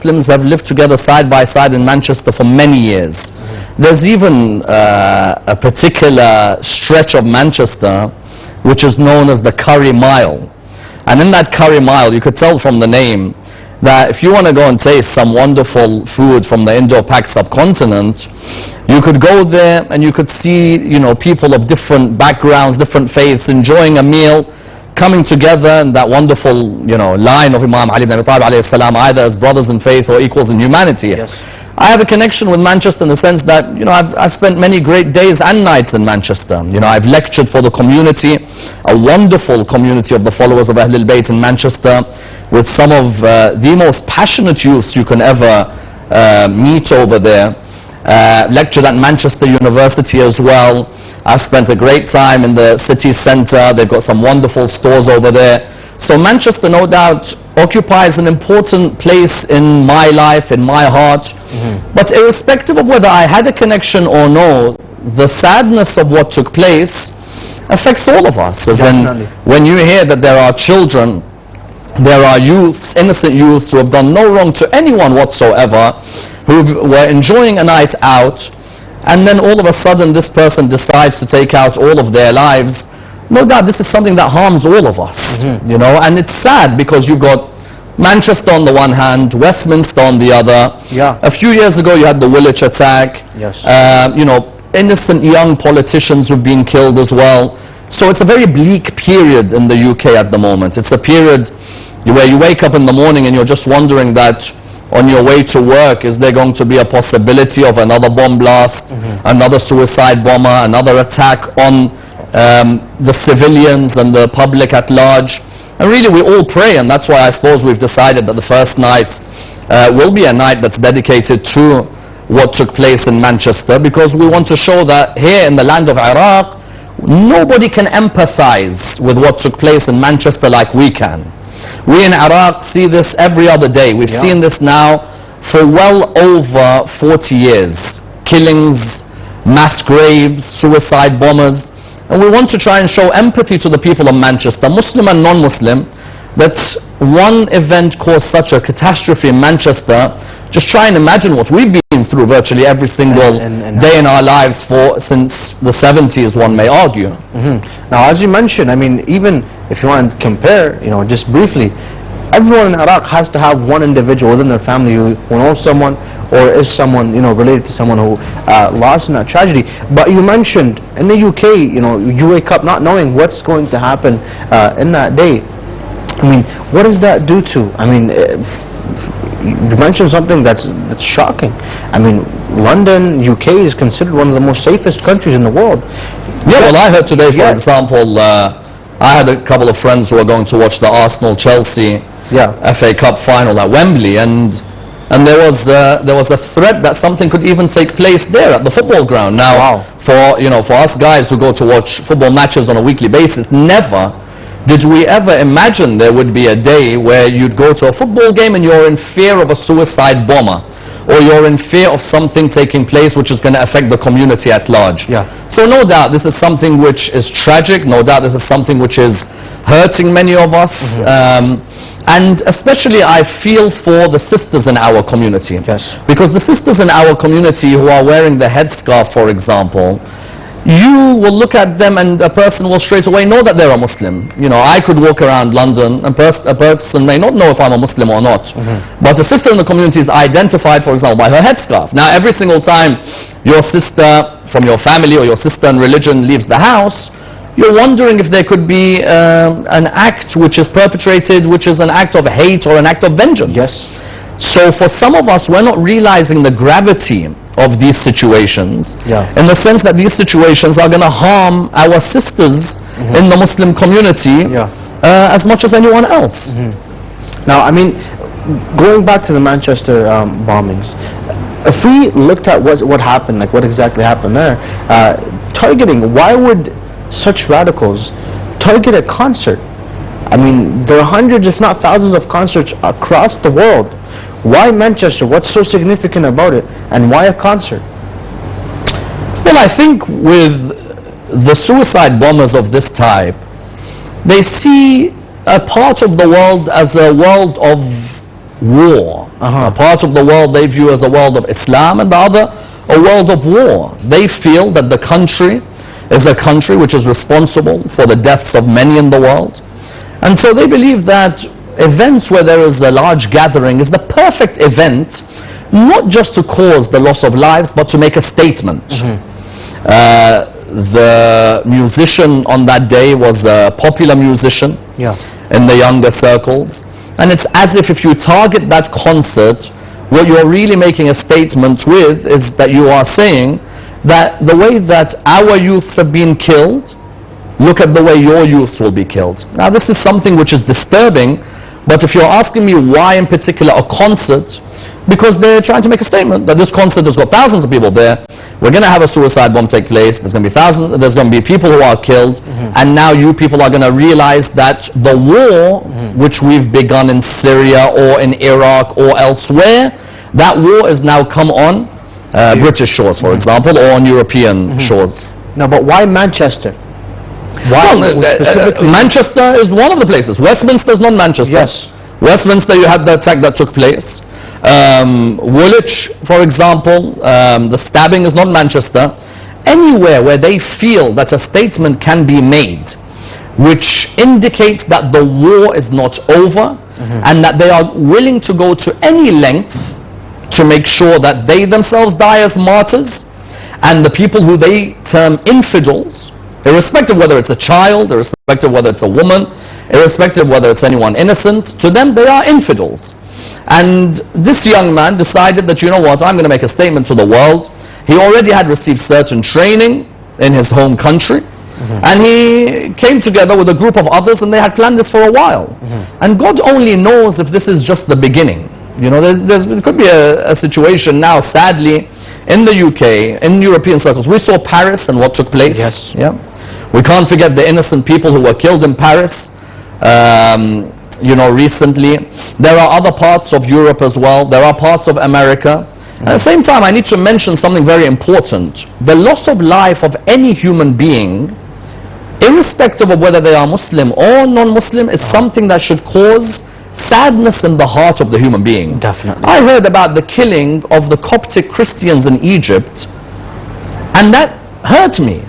Muslims have lived together side by side in Manchester for many years. There's even a particular stretch of Manchester which is known as the Curry Mile. And in that Curry Mile, you could tell from the name that if you want to go and taste some wonderful food from the Indo-Pak subcontinent, you could go there and you could see, people of different backgrounds, different faiths, enjoying a meal, coming together in that wonderful, line of Imam Ali ibn Abi Talib alayhi salam, either as brothers in faith or equals in humanity. Yes. I have a connection with Manchester in the sense that, I've spent many great days and nights in Manchester. I've lectured for the community, a wonderful community of the followers of Ahlul Bayt in Manchester, with some of the most passionate youths you can ever meet over there. Lectured at Manchester University as well. I've spent a great time in the city centre. They've got some wonderful stores over there. So Manchester, no doubt, occupies an important place in my life, in my heart. But irrespective of whether I had a connection or no, the sadness of what took place affects all of us. As in, when you hear that there are children, there are youths, innocent youths who have done no wrong to anyone whatsoever, who were enjoying a night out, and then all of a sudden this person decides to take out all of their lives, no doubt this is something that harms all of us, and it's sad because you've got Manchester on the one hand, Westminster on the other. Yeah. A few years ago you had the Woolwich attack. Yes. Innocent young politicians who've been killed as well. So it's a very bleak period in the UK at the moment. It's a period where you wake up in the morning and you're just wondering that on your way to work, is there going to be a possibility of another bomb blast, another suicide bomber, another attack on the civilians and the public at large? And really we all pray, and that's why I suppose we've decided that the first night will be a night that's dedicated to what took place in Manchester, because we want to show that here in the land of Iraq, nobody can empathize with what took place in Manchester like we can. We in Iraq see this every other day. We've seen this now for well over 40 years. Killings, mass graves, suicide bombers. And we want to try and show empathy to the people of Manchester, Muslim and non-Muslim, that one event caused such a catastrophe in Manchester. Just try and imagine what we've been through virtually every single day in our lives since the 70s, one may argue. Now, as you mentioned, even if you want to compare, just briefly, everyone in Iraq has to have one individual within their family who knows someone or is someone, related to someone who lost in that tragedy. But you mentioned in the UK, you wake up not knowing what's going to happen in that day. What does that do to? You mentioned something that's shocking. London, UK is considered one of the most safest countries in the world. Yeah, well, I heard today, for example, I had a couple of friends who were going to watch the Arsenal-Chelsea FA Cup final at Wembley, and there was a threat that something could even take place there at the football ground. Now, for us guys who go to watch football matches on a weekly basis, never did we ever imagine there would be a day where you'd go to a football game and you're in fear of a suicide bomber, or you're in fear of something taking place which is going to affect the community at large. So no doubt this is something which is tragic, no doubt this is something which is hurting many of us, and especially I feel for the sisters in our community. Because the sisters in our community who are wearing the headscarf, for example, you will look at them and a person will straight away know that they're a Muslim. I could walk around London and a person may not know if I'm a Muslim or not. But a sister in the community is identified, for example, by her headscarf. Now, every single time your sister from your family or your sister in religion leaves the house, you're wondering if there could be an act which is perpetrated, which is an act of hate or an act of vengeance. So for some of us, we're not realizing the gravity of these situations, in the sense that these situations are going to harm our sisters in the Muslim community as much as anyone else. Now, going back to the Manchester bombings, if we looked at what happened, like what exactly happened there, targeting, why would such radicals target a concert? There are hundreds, if not thousands, of concerts across the world. Why Manchester? What's so significant about it? And why a concert? Well, I think with the suicide bombers of this type, they see a part of the world as a world of war. A part of the world they view as a world of Islam, and the other a world of war. They feel that the country is a country which is responsible for the deaths of many in the world. And so they believe that events where there is a large gathering is the perfect event, not just to cause the loss of lives, but to make a statement. The musician on that day was a popular musician in the younger circles, and it's as if you target that concert, what you're really making a statement with is that you are saying that the way that our youth have been killed, look at the way your youth will be killed. Now this is something which is disturbing, but if you're asking me why in particular a concert, because they're trying to make a statement that this concert has got thousands of people there, we're going to have a suicide bomb take place, there's going to be thousands, there's going to be people who are killed, and now you people are going to realize that the war which we've begun in Syria or in Iraq or elsewhere, that war has now come on British shores, for example, or on European shores. No, but why Manchester? Why Manchester is one of the places. Westminster is not Manchester. Yes. Westminster, you had the attack that took place. Woolwich, for example, the stabbing is not Manchester. Anywhere where they feel that a statement can be made which indicates that the war is not over, and that they are willing to go to any length to make sure that they themselves die as martyrs, and the people who they term infidels, irrespective whether it's a child, irrespective whether it's a woman, irrespective whether it's anyone innocent, to them they are infidels. And this young man decided that, you know what, I'm going to make a statement to the world. He already had received certain training in his home country, and he came together with a group of others, and they had planned this for a while. And God only knows if this is just the beginning. You know, there could be a situation now, sadly, in the UK, in European circles. We saw Paris and what took place. Yes. Yeah. We can't forget the innocent people who were killed in Paris. You know, recently. There are other parts of Europe as well. There are parts of America. At the same time, I need to mention something very important. The loss of life of any human being, irrespective of whether they are Muslim or non-Muslim, is something that should cause sadness in the heart of the human being. Definitely. I heard about the killing of the Coptic Christians in Egypt, and that hurt me.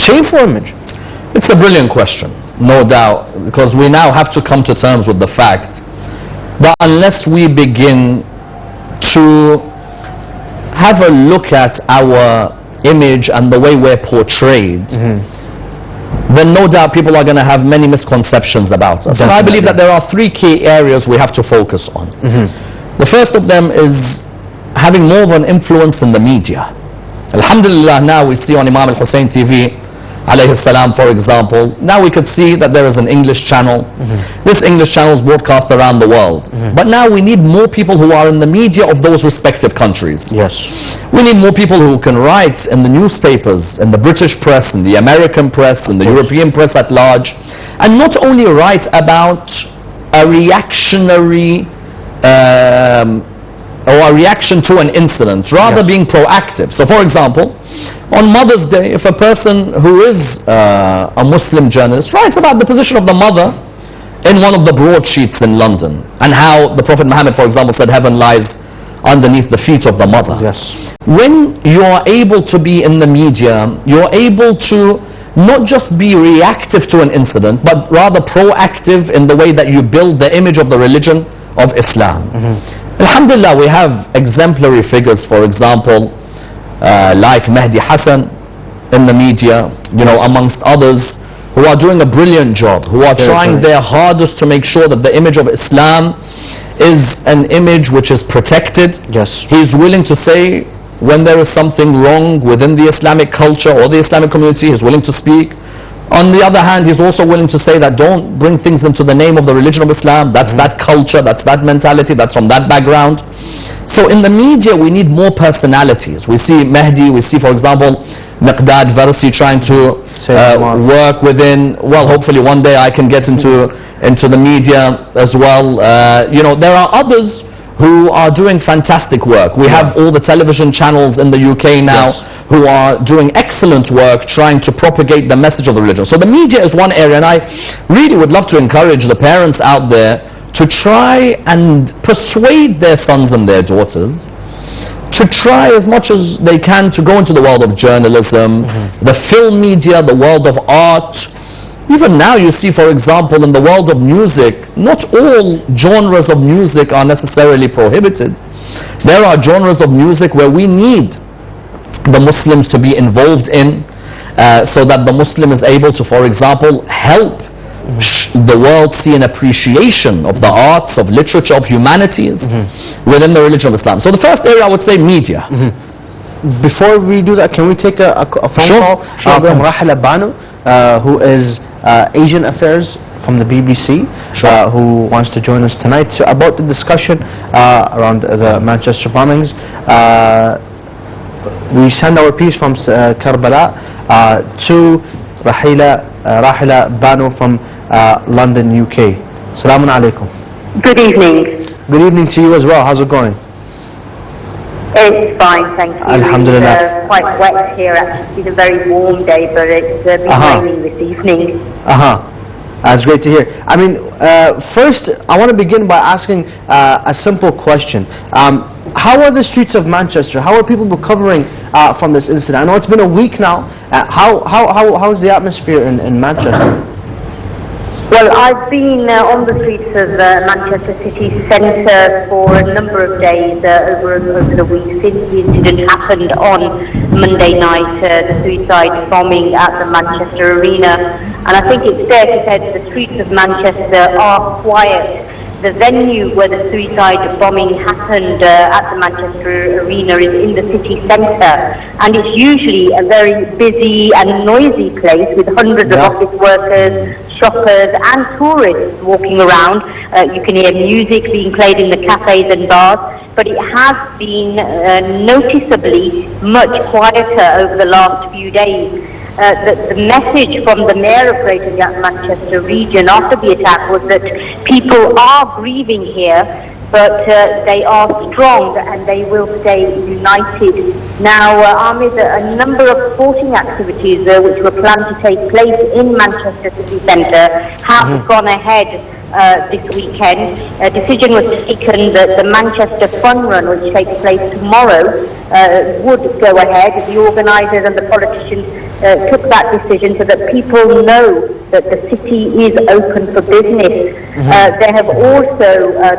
shameful image? It's a brilliant question, no doubt, because we now have to come to terms with the fact that unless we begin to have a look at our image and the way we're portrayed, then no doubt people are going to have many misconceptions about us. And I believe that there are three key areas we have to focus on. The first of them is having more of an influence in the media. Alhamdulillah, now we see on Imam Hussein TV, alayhi salam, for example, now we could see that there is an English channel. This English channel is broadcast around the world. But now we need more people who are in the media of those respective countries. Yes. We need more people who can write in the newspapers, in the British press, in the American press, in the European press at large, and not only write about a reactionary or a reaction to an incident, rather being proactive. So for example, on Mother's Day, if a person who is a Muslim journalist writes about the position of the mother in one of the broadsheets in London, and how the Prophet Muhammad, for example, said heaven lies underneath the feet of the mother. Yes. When you are able to be in the media, you're able to not just be reactive to an incident, but rather proactive in the way that you build the image of the religion of Islam. Alhamdulillah, we have exemplary figures, for example, like Mahdi Hassan in the media, you know, amongst others, who are doing a brilliant job, who are trying their hardest to make sure that the image of Islam is an image which is protected. Yes. He's willing to say when there is something wrong within the Islamic culture or the Islamic community, he's willing to speak. On the other hand, he's also willing to say that don't bring things into the name of the religion of Islam. That's that culture, that's that mentality, that's from that background. So in the media, we need more personalities. We see Mahdi, we see, for example, Miqdad Versi trying to work within, well, hopefully one day I can get into the media as well. You know, there are others who are doing fantastic work. We have all the television channels in the UK now who are doing excellent work trying to propagate the message of the religion. So the media is one area, and I really would love to encourage the parents out there to try and persuade their sons and their daughters to try as much as they can to go into the world of journalism, the film media, the world of art. Even now you see, for example, in the world of music, not all genres of music are necessarily prohibited. There are genres of music where we need the Muslims to be involved in, so that the Muslim is able to, for example, help the world see an appreciation of the arts, of literature, of humanities within the religion of Islam. So the first area I would say media. Before we do that, can we take a phone call from Rahila Banu, who is Asian Affairs from the BBC, who wants to join us tonight about the discussion around the Manchester bombings. We send our peace from Karbala to Rahila Banu from London, UK. Assalamu alaikum. Good evening. Good evening to you as well. How's it going? It's fine, thank you. Alhamdulillah. It's quite wet here actually. It's a very warm day, but it's been raining this evening. That's great to hear. I mean, first I want to begin by asking a simple question. How are the streets of Manchester? How are people recovering from this incident? I know it's been a week now. How is the atmosphere in Manchester? Well, I've been on the streets of Manchester city centre for a number of days over the week since the incident happened on Monday night, the suicide bombing at the Manchester Arena. And I think it's fair to say that the streets of Manchester are quiet. The venue where the suicide bombing happened at the Manchester Arena is in the city centre, and it's usually a very busy and noisy place with hundreds of office workers, shoppers and tourists walking around. You can hear music being played in the cafes and bars, but it has been noticeably much quieter over the last few days. The message from the Mayor of Greater Manchester region after the attack was that people are grieving here, but they are strong and they will stay united. Now, Ahmed, a number of sporting activities which were planned to take place in Manchester city centre have gone ahead this weekend. A decision was taken that the Manchester Fun Run, which takes place tomorrow, would go ahead. The organisers and the politicians took that decision so that people know that the city is open for business. There have also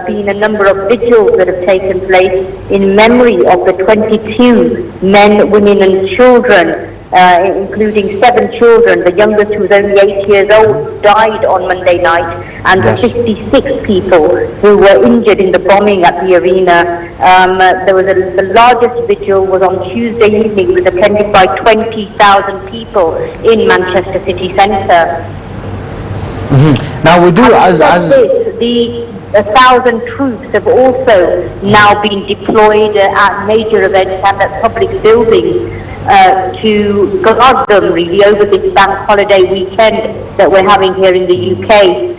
been a number of vigils that have taken place in memory of the 22 men, women and children, including 7 children. The youngest, who was only 8 years old, died on Monday night, and 56 people who were injured in the bombing at the arena. There was the largest vigil was on Tuesday evening, was attended by 20,000 people in Manchester city centre. Now we do, the 1,000 troops have also now been deployed at major events and at public buildings to guard them really over this bank holiday weekend that we're having here in the UK.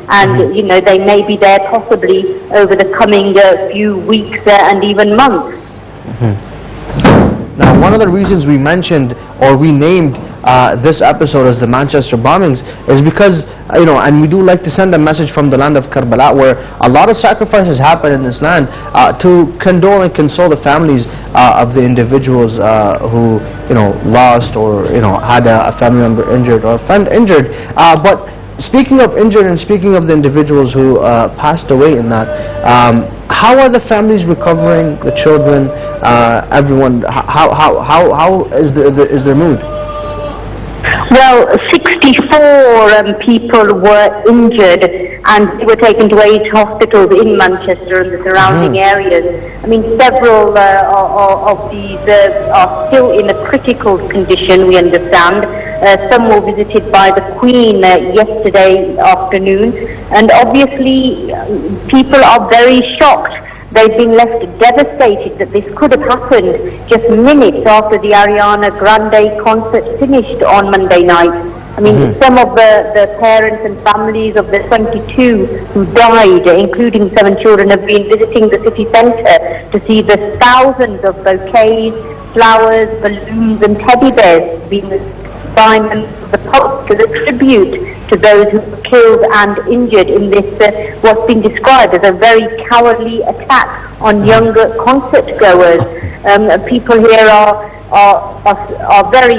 And you know, they may be there possibly over the coming few weeks and even months. Now, one of the reasons we mentioned or we named this episode as the Manchester bombings is because, you know, and we do like to send a message from the land of Karbala, where a lot of sacrifices happen in this land, to condole and console the families of the individuals who, you know, lost or, you know, had a family member injured or a friend injured. But speaking of injured and speaking of the individuals who passed away in that, how are the families recovering? The children, everyone. How is their mood? Well, 64 people were injured and they were taken to 8 hospitals in Manchester and the surrounding areas. I mean, several of these are still in a critical condition, we understand. Some were visited by the Queen yesterday afternoon, and obviously people are very shocked. They've been left devastated that this could have happened just minutes after the Ariana Grande concert finished on Monday night. I mean, some of the parents and families of the 22 who died, including 7 children, have been visiting the city centre to see the thousands of bouquets, flowers, balloons and teddy bears being signed the public as a tribute to those who were killed and injured in this what's been described as a very cowardly attack on younger concert goers. People here are very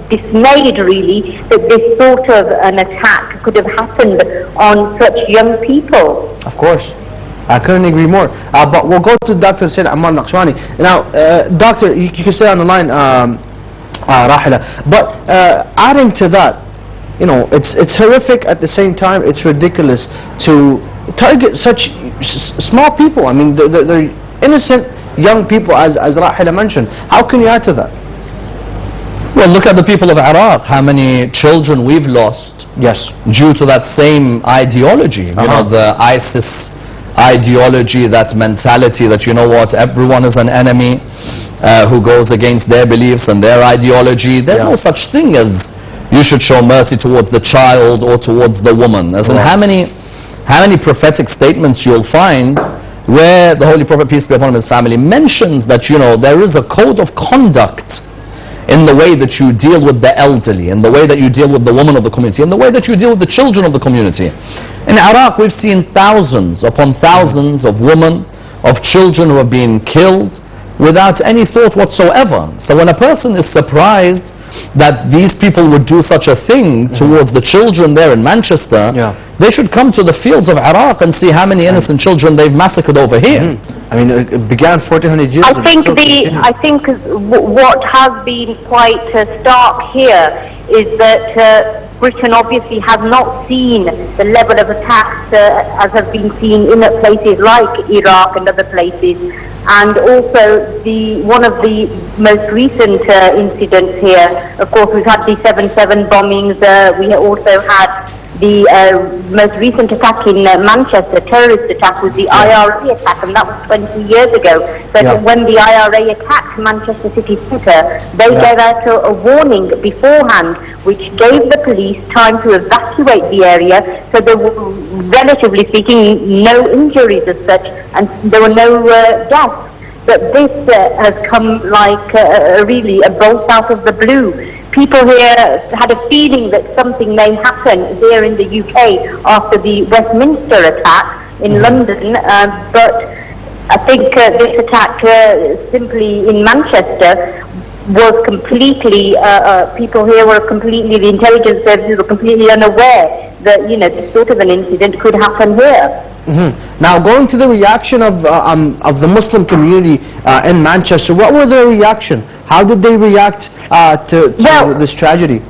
dismayed, really, that this sort of an attack could have happened on such young people. Of course. I couldn't agree more. But we'll go to Dr. Said Ammar Nakshawani. Now, Doctor, you can stay on the line, Rahila. But adding to that, you know, it's horrific at the same time. It's ridiculous to target such small people. I mean, they're innocent young people, as Rahila mentioned. How can you add to that? Well, look at the people of Iraq. How many children we've lost? Yes. Due to that same ideology. You know, the ISIS ideology, that mentality that, you know what, everyone is an enemy who goes against their beliefs and their ideology. There's no such thing as you should show mercy towards the child or towards the woman. As in how many prophetic statements you'll find where the Holy Prophet, peace be upon him, his family, mentions that, you know, there is a code of conduct in the way that you deal with the elderly, in the way that you deal with the woman of the community, in the way that you deal with the children of the community. In Iraq, we've seen thousands upon thousands of women, of children who have been killed without any thought whatsoever. So when a person is surprised that these people would do such a thing towards the children there in Manchester, they should come to the fields of Iraq and see how many innocent children they've massacred over here. I mean, it began 1400 years ago. I think what has been quite stark here is that Britain obviously has not seen the level of attacks as have been seen in places like Iraq and other places. And also one of the most recent incidents here, of course, we've had the 7/7 bombings. We also had the most recent attack in Manchester, terrorist attack, was the IRA attack, and that was 20 years ago. But when the IRA attacked Manchester city centre, they gave out a warning beforehand, which gave the police time to evacuate the area. So there were, relatively speaking, no injuries as such, and there were no deaths. But this has come like really a bolt out of the blue. people here had a feeling that something may happen here in the UK after the Westminster attack in London, but I think this attack simply in Manchester was completely, people here were completely, the intelligence services were completely unaware that, you know, this sort of an incident could happen here. Now, going to the reaction of the Muslim community in Manchester, what was their reaction? How did they react to this tragedy?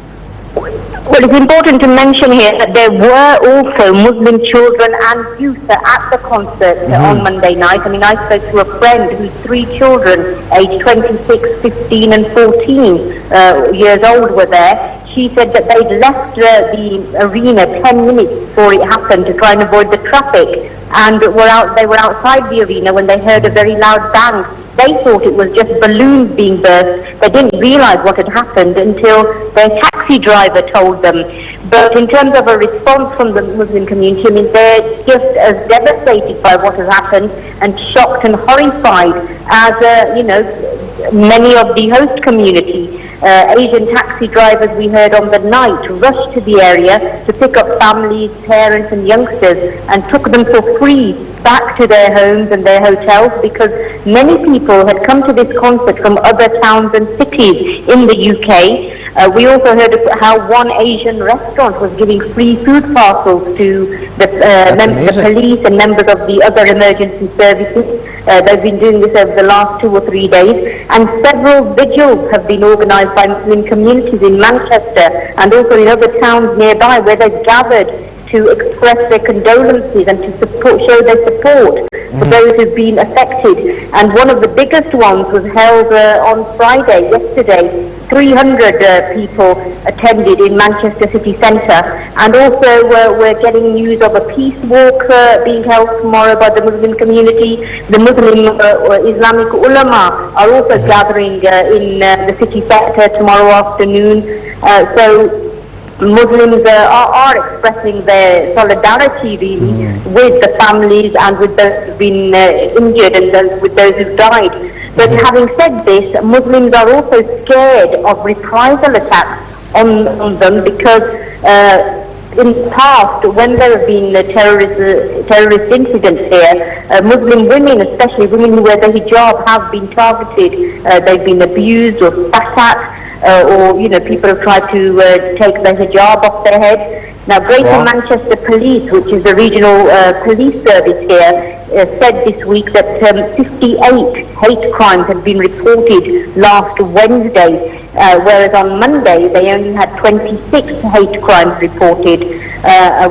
Well, it's important to mention here that there were also Muslim children and youth at the concert on Monday night. I mean, I spoke to a friend whose 3 children, aged 26, 15 and 14 years old were there. She said that they'd left the arena 10 minutes before it happened to try and avoid the traffic, and they were outside the arena when they heard a very loud bang. They thought it was just balloons being burst. They didn't realize what had happened until their taxi driver told them. But in terms of a response from the Muslim community, I mean, they're just as devastated by what has happened and shocked and horrified as, you know, many of the host community. Asian taxi drivers, we heard on the night, rushed to the area to pick up families, parents and youngsters and took them for free back to their homes and their hotels, because many people had come to this concert from other towns and cities in the UK. We also heard of how one Asian restaurant was giving free food parcels to the police and members of the other emergency services. They've been doing this over the last 2 or 3 days, and several vigils have been organised by Muslim communities in Manchester and also in other towns nearby, where they've gathered to express their condolences and to show their support for those who've been affected. And one of the biggest ones was held on Friday, yesterday. 300 people attended in Manchester city centre, and also we're getting news of a peace walk being held tomorrow by the Muslim community. The Muslim Islamic ulama are also gathering in the city centre tomorrow afternoon. So Muslims are expressing their solidarity really with the families and with those who've been injured and with those who've died. But having said this, Muslims are also scared of reprisal attacks on them, because in the past, when there have been terrorist incidents here, Muslim women, especially women who wear the hijab, have been targeted. They've been abused or spat at, or, you know, people have tried to take the hijab off their head. Now, Greater Manchester Police, which is the regional police service here, said this week that 58 hate crimes had been reported last Wednesday, whereas on Monday they only had 26 hate crimes reported.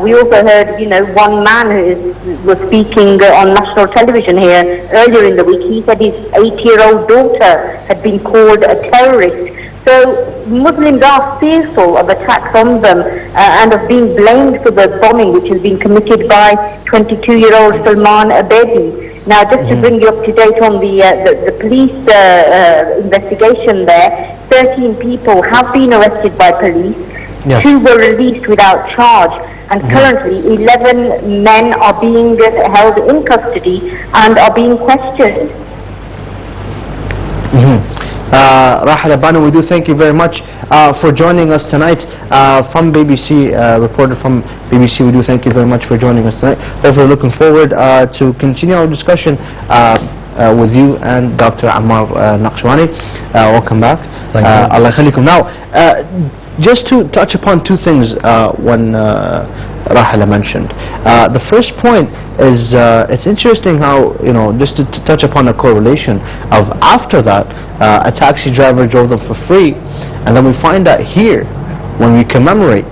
We also heard, you know, one man who was speaking on national television here earlier in the week. He said his 8-year-old daughter had been called a terrorist. So Muslims are fearful of attacks on them and of being blamed for the bombing which has been committed by 22-year-old Salman Abedi. Now, just to bring you up to date on the police investigation there, 13 people have been arrested by police, 2 were released without charge, and currently 11 men are being held in custody and are being questioned. Rahel Abano, we do thank you very much for joining us tonight from BBC, reporter from BBC. We do thank you very much for joining us tonight. Hopefully looking forward to continue our discussion with you and Dr. Ammar Nakshawani. Welcome back. Thank you. Allah khalikum. Now, just to touch upon 2 things when Rahel mentioned. The first point is it's interesting how, you know, just to touch upon a correlation of after that a taxi driver drove them for free, and then we find that here when we commemorate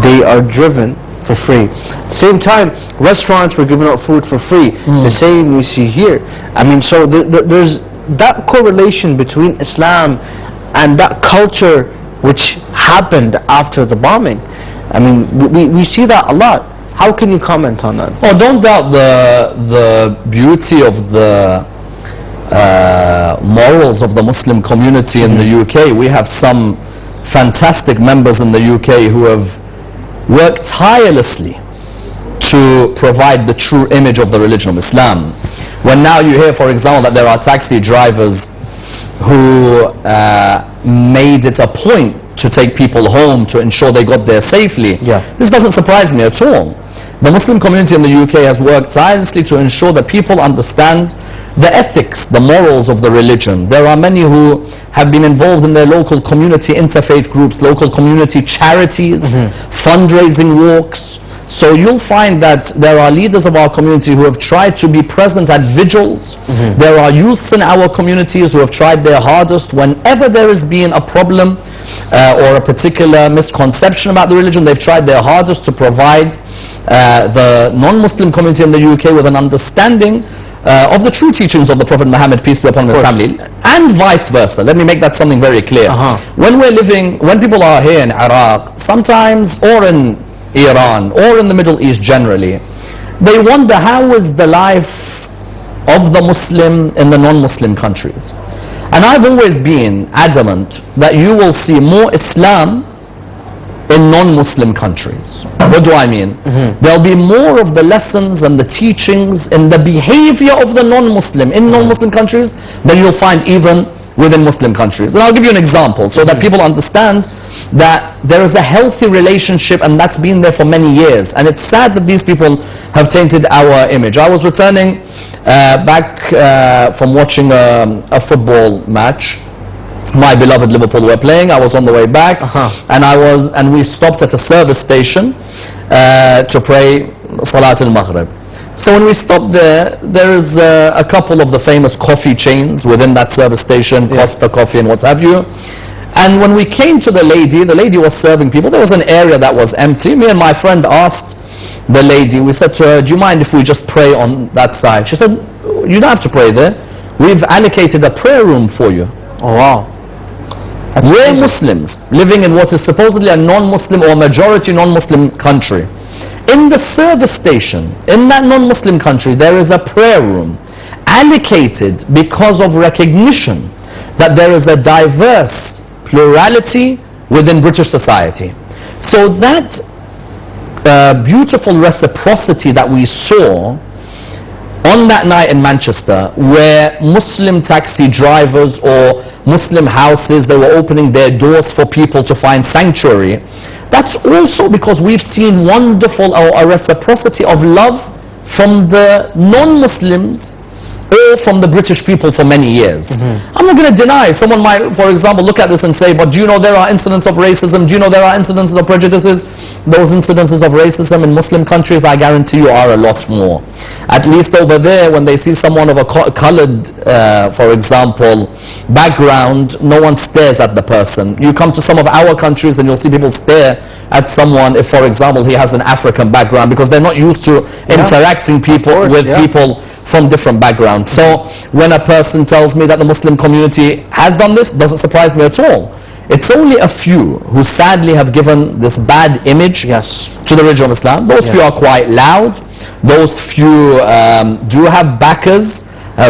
they are driven for free. At the same time, restaurants were giving out food for free. The same we see here. I mean, so there's that correlation between Islam and that culture which happened after the bombing. I mean, we see that a lot. How can you comment on that? Well, don't doubt the beauty of the morals of the Muslim community in the UK. We have some fantastic members in the UK who have worked tirelessly to provide the true image of the religion of Islam. When now you hear, for example, that there are taxi drivers who made it a point to take people home to ensure they got there safely. This doesn't surprise me at all. The Muslim community in the UK has worked tirelessly to ensure that people understand the ethics, the morals of the religion. There are many who have been involved in their local community interfaith groups, local community charities, fundraising walks. So you'll find that there are leaders of our community who have tried to be present at vigils. There are youths in our communities who have tried their hardest whenever there has been a problem or a particular misconception about the religion. They've tried their hardest to provide the non-Muslim community in the UK with an understanding of the true teachings of the Prophet Muhammad, peace be upon his family, and vice versa. Let me make that something very clear. When people are here in Iraq, sometimes, or in Iran, or in the Middle East generally, they wonder how is the life of the Muslim in the non-Muslim countries. And I've always been adamant that you will see more Islam in non-Muslim countries. What do I mean? There'll be more of the lessons and the teachings in the behavior of the non-Muslim in non-Muslim countries than you'll find even within Muslim countries. And I'll give you an example so that people understand that there is a healthy relationship, and that's been there for many years. And it's sad that these people have tainted our image. I was returning back from watching a football match. My beloved Liverpool were playing. I was on the way back, and we stopped at a service station to pray Salat al-Maghrib. So when we stopped there is a couple of the famous coffee chains within that service station, Costa Coffee and what have you. And when we came to the lady was serving people. There was an area that was empty. Me and my friend asked the lady, we said to her, do you mind if we just pray on that side? She said, you don't have to pray there. We've allocated a prayer room for you. Oh wow. We're Muslims living in what is supposedly a non-Muslim or majority non-Muslim country. In the service station, in that non-Muslim country, there is a prayer room allocated because of recognition that there is a diverse plurality within British society. So that beautiful reciprocity that we saw on that night in Manchester, where Muslim taxi drivers or Muslim houses, they were opening their doors for people to find sanctuary, that's also because we've seen wonderful a reciprocity of love from the non-Muslims or from the British people for many years. I'm not going to deny, someone might, for example, look at this and say, but do you know there are incidents of racism? Do you know there are incidences of prejudices? Those incidences of racism in Muslim countries, I guarantee you, are a lot more. At least over there, when they see someone of a colored, for example, background, no one stares at the person. You come to some of our countries and you'll see people stare at someone if, for example, he has an African background, because they're not used to interacting with people from different backgrounds. So when a person tells me that the Muslim community has done this, it doesn't surprise me at all. It's only a few who sadly have given this bad image to the religion of Islam. Those few are quite loud. Those few do have backers,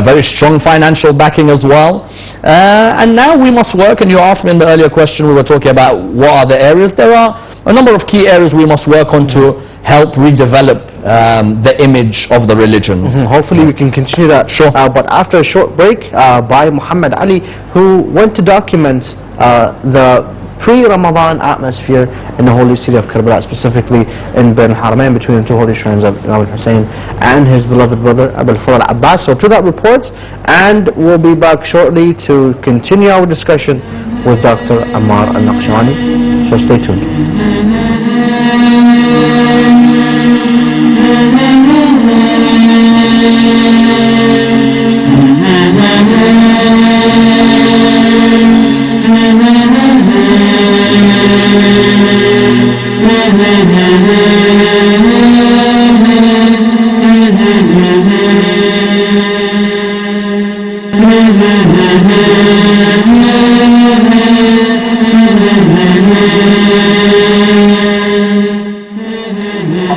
very strong financial backing as well. And now we must work, and you asked me in the earlier question, we were talking about what are the areas. There are a number of key areas we must work on to help redevelop the image of the religion. Hopefully we can continue that. But after a short break by Muhammad Ali, who went to document the pre-Ramadan atmosphere in the holy city of Karbala, specifically in Bain al-Haramain, between the two holy shrines of Imam Hussein and his beloved brother Abul Fadl Abbas. So to that report, and we'll be back shortly to continue our discussion with Dr. Ammar al-Nakshawani. So stay tuned.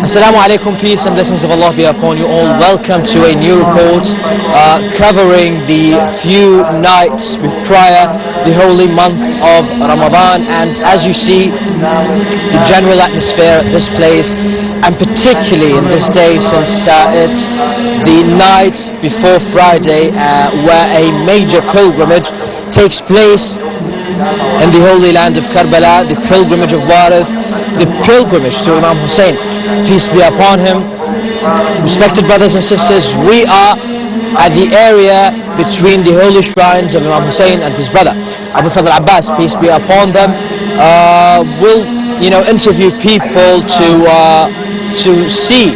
Assalamu alaikum, peace and blessings of Allah be upon you all. Welcome to a new report covering the few nights prior the holy month of Ramadan, and as you see, the general atmosphere at this place, and particularly in this day, since it's the night before Friday, where a major pilgrimage takes place in the holy land of Karbala, the pilgrimage of Warith, the pilgrimage to Imam Hussein, peace be upon him. Respected brothers and sisters, we are at the area between the holy shrines of Imam Hussein and his brother Abu Fadl Abbas, peace be upon them. We'll interview people to see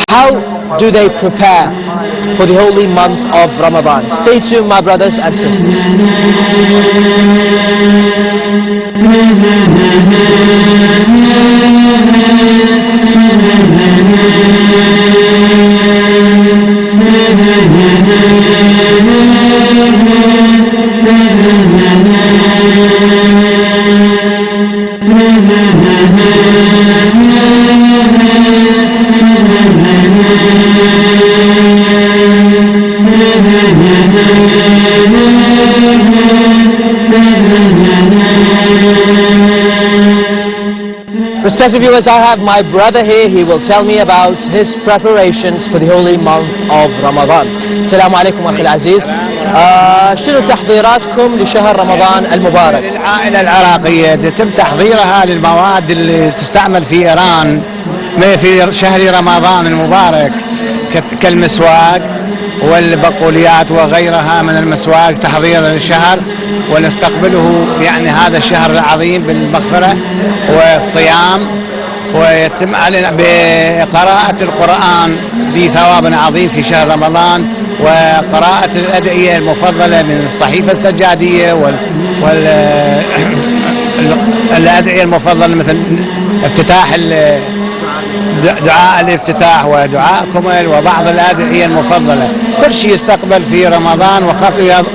how do they prepare for the holy month of Ramadan. Stay tuned, my brothers and sisters. Respected viewers, I have my brother here. He will tell me about his preparations for the holy month of Ramadan. السلام عليكم أخي العزيز. شنو تحضيراتكم لشهر رمضان المبارك؟ العائلة العراقية يتم تحضيرها للمواد اللي تستعمل في إيران في شهر رمضان المبارك كالمسواك والبقوليات وغيرها من المسواك تحضيرا للشهر، ونستقبله يعني هذا الشهر العظيم بالمغفرة والصيام، ويتم علينا بقراءة القرآن بثواب عظيم في شهر رمضان، وقراءة الأدعية المفضلة من الصحيفة السجادية والأدعية المفضلة مثل افتتاح دعاء الافتتاح ودعاء كمل وبعض الأدعية المفضلة. كل شيء يستقبل في رمضان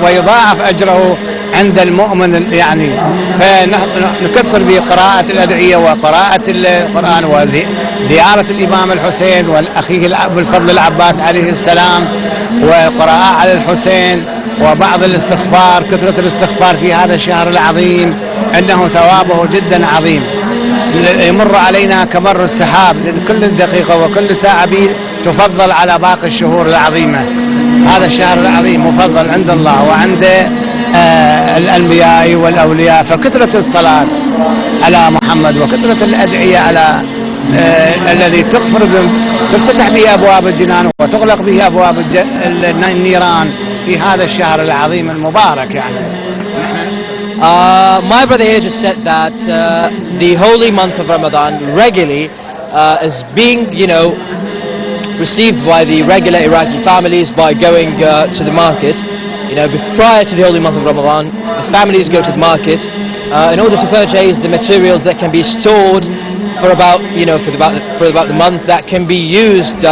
ويضاعف أجره عند المؤمن يعني. فنكثر بقراءة الأدعية وقراءة القرآن وزيارة الإمام الحسين والأخيه أبو الفضل العباس عليه السلام، والقراءة على الحسين، وبعض الاستغفار، كثرة الاستغفار في هذا الشهر العظيم أنه ثوابه جدا عظيم. يمر علينا كمر السحاب، لأن كل دقيقة وكل ساعة تفضل على باقي الشهور العظيمة. هذا الشهر العظيم مفضل عند الله وعند الأنبياء والأولياء، فكثرة الصلاة على محمد وكثرة الأدعية على الذي تفتتح به أبواب الجنان وتغلق به أبواب النيران في هذا الشهر العظيم المبارك يعني. My brother here just said that the holy month of Ramadan regularly is being, received by the regular Iraqi families by going to the market. Prior to the holy month of Ramadan, the families go to the market in order to purchase the materials that can be stored for about, for about the month, that can be used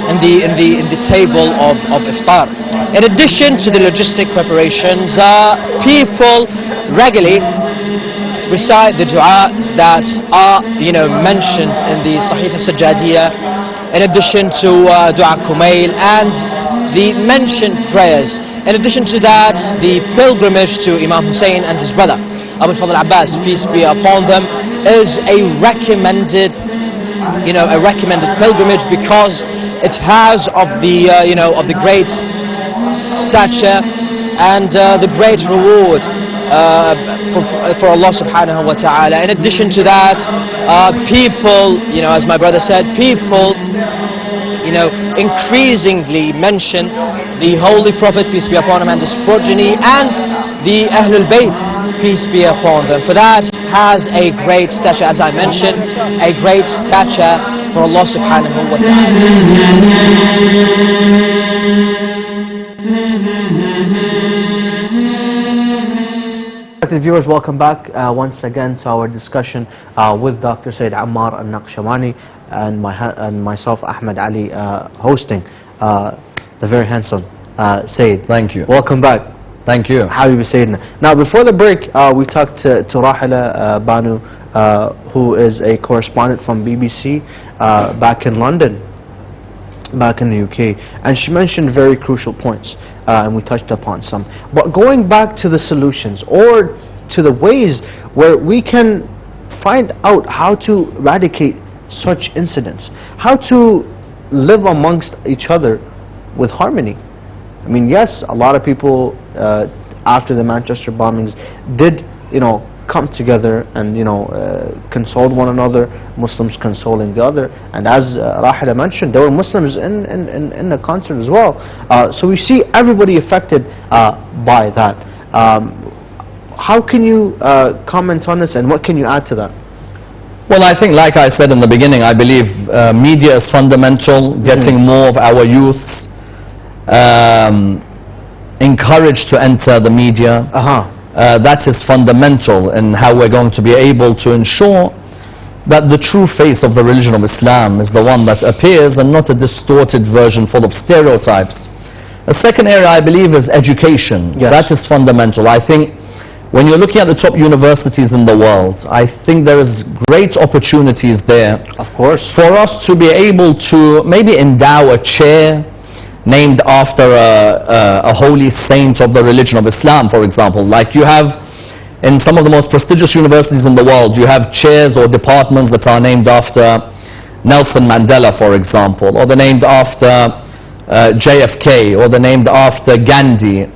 in the table of iftar. In addition to the logistic preparations, people regularly recite the du'as that are mentioned in the Sahih al-Sajjadiyya, in addition to du'a Kumail and the mentioned prayers. In addition to that, the pilgrimage to Imam Hussein and his brother Abu Fadl Abbas, peace be upon them, is a recommended pilgrimage because it has of the great stature and the great reward for Allah subhanahu wa ta'ala. In addition to that, people, as my brother said, people increasingly mention the Holy Prophet, peace be upon him, and his progeny, and the Ahlul Bayt, peace be upon them. For that has a great stature, as I mentioned, a great stature for Allah subhanahu wa ta'ala. Viewers, welcome back once again to our discussion with Dr. Sayyid Ammar and Nakshawani and myself, Ahmed Ali, hosting the very handsome Sayyid. Thank you. Welcome back. Thank you. Habibi Sayyidina. Now, before the break, we talked to Rahila Banu, who is a correspondent from BBC back in London, back in the UK, and she mentioned very crucial points, and we touched upon some. But going back to the solutions, or to the ways where we can find out how to eradicate such incidents, how to live amongst each other with harmony. I mean, yes, a lot of people after the Manchester bombings did, come together and console one another, Muslims consoling the other, and as Rahila mentioned, there were Muslims in the concert as well. So we see everybody affected by that. How can you comment on this, and what can you add to that? Well, I think, like I said in the beginning, I believe media is fundamental. Getting more of our youths encouraged to enter the media. That is fundamental in how we're going to be able to ensure that the true face of the religion of Islam is the one that appears and not a distorted version full of stereotypes. A second area, I believe, is education. Yes. That is fundamental. I think when you're looking at the top universities in the world, I think there is great opportunities there. Of course. For us to be able to maybe endow a chair named after a holy saint of the religion of Islam, for example. Like you have in some of the most prestigious universities in the world, you have chairs or departments that are named after Nelson Mandela, for example, or they're named after JFK, or they're named after Gandhi.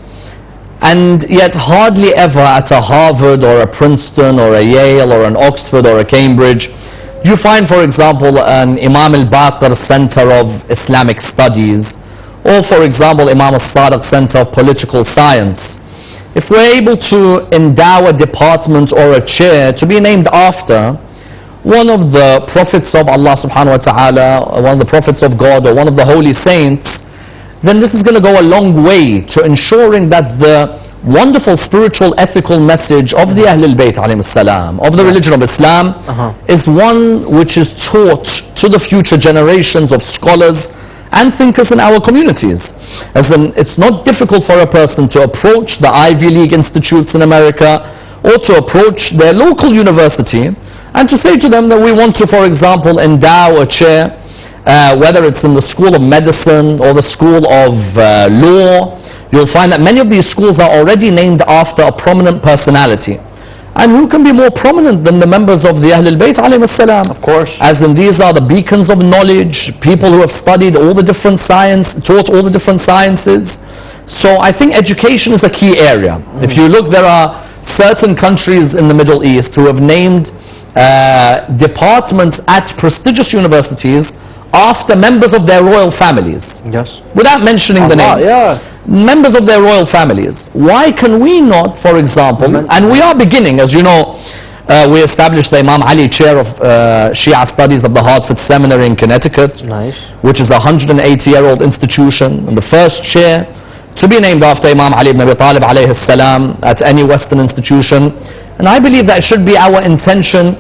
And yet hardly ever at a Harvard or a Princeton or a Yale or an Oxford or a Cambridge do you find, for example, an Imam al-Baqir Center of Islamic Studies, or for example Imam al-Sadiq Center of Political Science. If we're able to endow a department or a chair to be named after one of the prophets of Allah subhanahu wa ta'ala, one of the prophets of God, or one of the holy saints, then this is going to go a long way to ensuring that the wonderful spiritual ethical message of the Ahlul Bayt alayhim salam, of the religion of Islam, is one which is taught to the future generations of scholars and thinkers in our communities. As in, it's not difficult for a person to approach the Ivy League institutes in America or to approach their local university and to say to them that we want to, for example, endow a chair, whether it's in the School of Medicine or the School of Law. You'll find that many of these schools are already named after a prominent personality. And who can be more prominent than the members of the Ahlul Bayt alayhim salam? Of course. As in, these are the beacons of knowledge, people who have studied all the different science, taught all the different sciences. So I think education is a key area. If you look, there are certain countries in the Middle East who have named departments at prestigious universities after members of their royal families. Yes. Without mentioning the names. Yeah. Members of their royal families. Why can we not, for example, and we are beginning, as you know, we established the Imam Ali Chair of Shia Studies of the Hartford Seminary in Connecticut, which is a 180-year-old institution, and the first chair to be named after Imam Ali ibn Abi Talib alayhi salam at any Western institution. And I believe that it should be our intention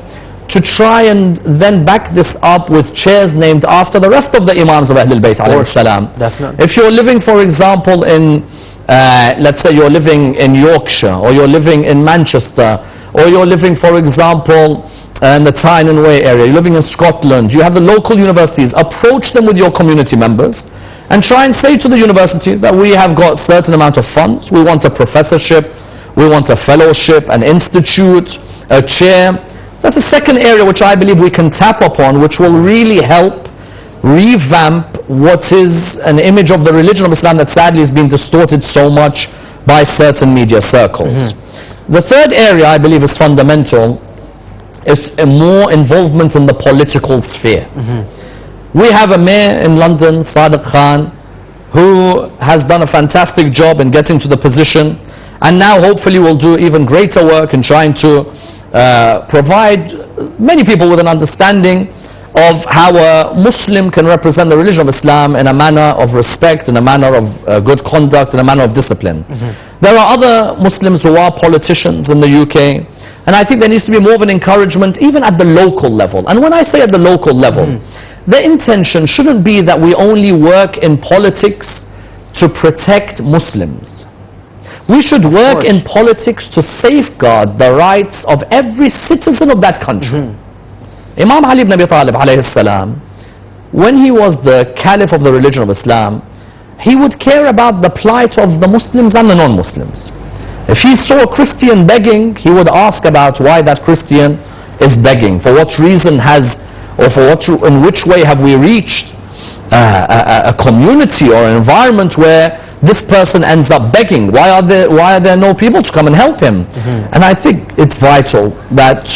to try and then back this up with chairs named after the rest of the Imams of Ahlul Bayt alayhi salam. Definitely. If you're living, for example, in, let's say you're living in Yorkshire, or you're living in Manchester, or you're living, for example, in the Tyne and Way area, you're living in Scotland, you have the local universities, approach them with your community members, and try and say to the university that we have got certain amount of funds, we want a professorship, we want a fellowship, an institute, a chair. That's the second area which I believe we can tap upon, which will really help revamp what is an image of the religion of Islam that sadly has been distorted so much by certain media circles. The third area I believe is fundamental is a more involvement in the political sphere. We have a mayor in London, Sadiq Khan, who has done a fantastic job in getting to the position, and now hopefully will do even greater work in trying to provide many people with an understanding of how a Muslim can represent the religion of Islam in a manner of respect, in a manner of good conduct, in a manner of discipline. There are other Muslims who are politicians in the UK, and I think there needs to be more of an encouragement even at the local level. And when I say at the local level, the intention shouldn't be that we only work in politics to protect Muslims. We should work in politics to safeguard the rights of every citizen of that country. Imam Ali ibn Abi Talib alayhi salam, when he was the caliph of the religion of Islam, he would care about the plight of the Muslims and the non-Muslims. If he saw a Christian begging, he would ask about why that Christian is begging, for what reason has, or in which way have we reached a community or an environment where this person ends up begging. Why are there no people to come and help him? And I think it's vital that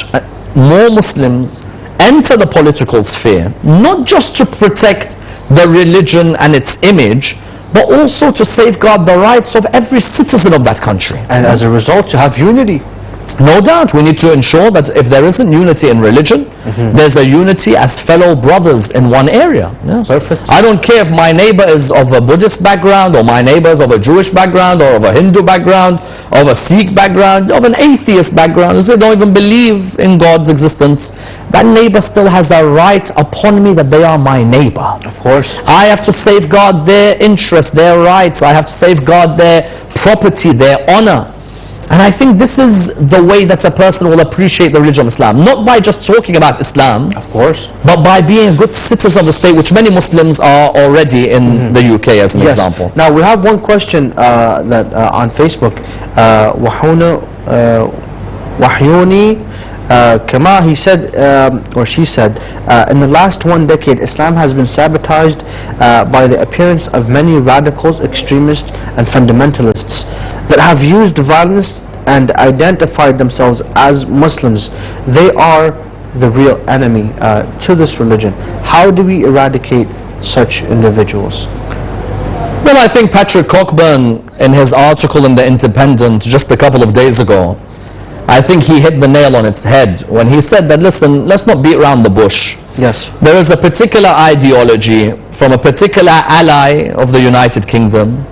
more Muslims enter the political sphere, not just to protect the religion and its image, but also to safeguard the rights of every citizen of that country. And as a result, to have unity. No doubt, we need to ensure that if there isn't unity in religion, there's a unity as fellow brothers in one area. Yes. Perfect. I don't care if my neighbor is of a Buddhist background, or my neighbor is of a Jewish background, or of a Hindu background, of a Sikh background, of an atheist background. They don't even believe in God's existence. That neighbor still has a right upon me that they are my neighbor. Of course. I have to safeguard their interests, their rights. I have to safeguard their property, their honor. And I think this is the way that a person will appreciate the religion of Islam. Not by just talking about Islam, Of course. but by being a good citizen of the state, which many Muslims are already in the UK, as an example. Now we have one question that on Facebook. Wahyuni Kama, he said, or she said, in the last 1 decade, Islam has been sabotaged by the appearance of many radicals, extremists, and fundamentalists that have used violence and identified themselves as Muslims. They are the real enemy to this religion. How do we eradicate such individuals? Well, I think Patrick Cockburn, in his article in The Independent just a couple of days ago, I think he hit the nail on its head when he said that, listen, let's not beat around the bush. Yes. There is a particular ideology from a particular ally of the United Kingdom.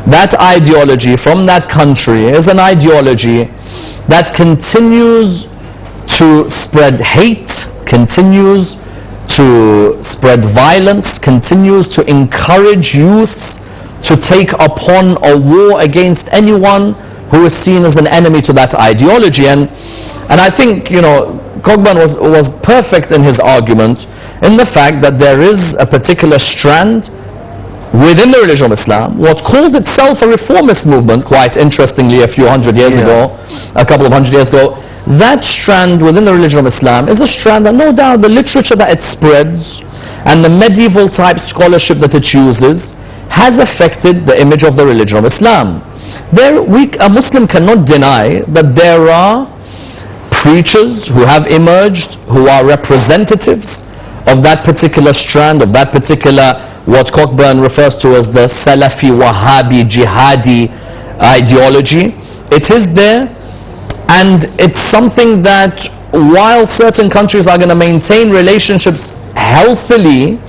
That ideology from that country is an ideology that continues to spread hate, continues to spread violence, continues to encourage youths to take upon a war against anyone who is seen as an enemy to that ideology. And I think, Cockburn was perfect in his argument in the fact that there is a particular strand within the religion of Islam, what called itself a reformist movement, quite interestingly, a couple of hundred years ago. That strand within the religion of Islam is a strand that no doubt the literature that it spreads and the medieval type scholarship that it uses has affected the image of the religion of Islam. A Muslim cannot deny that there are preachers who have emerged, who are representatives of that particular strand, of that particular, what Cockburn refers to as the Salafi, Wahhabi, Jihadi ideology. It is there, and it's something that while certain countries are going to maintain relationships healthily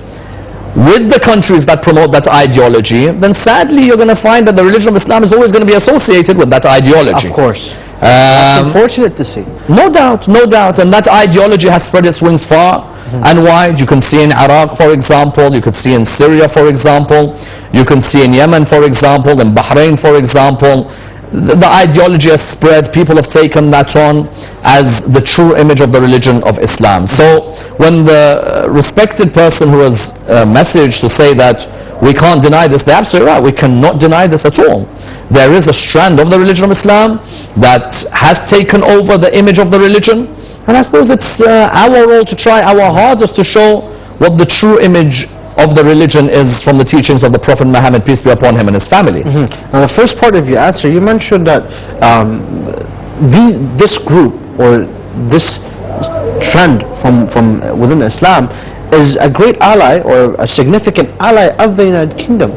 with the countries that promote that ideology, then sadly you're going to find that the religion of Islam is always going to be associated with that ideology. Of course. That's unfortunate to see. No doubt, and that ideology has spread its wings far and wide. You can see in Iraq, for example, you can see in Syria, for example, you can see in Yemen, for example, in Bahrain, for example. The ideology has spread, people have taken that on as the true image of the religion of Islam. So when the respected person who has a message to say that we can't deny this, they're absolutely right, we cannot deny this at all. There is a strand of the religion of Islam that has taken over the image of the religion, and I suppose it's our role to try our hardest to show what the true image of the religion is from the teachings of the Prophet Muhammad, peace be upon him, and his family. Now the first part of your answer, you mentioned that this group or this trend from within Islam is a great ally or a significant ally of the United Kingdom,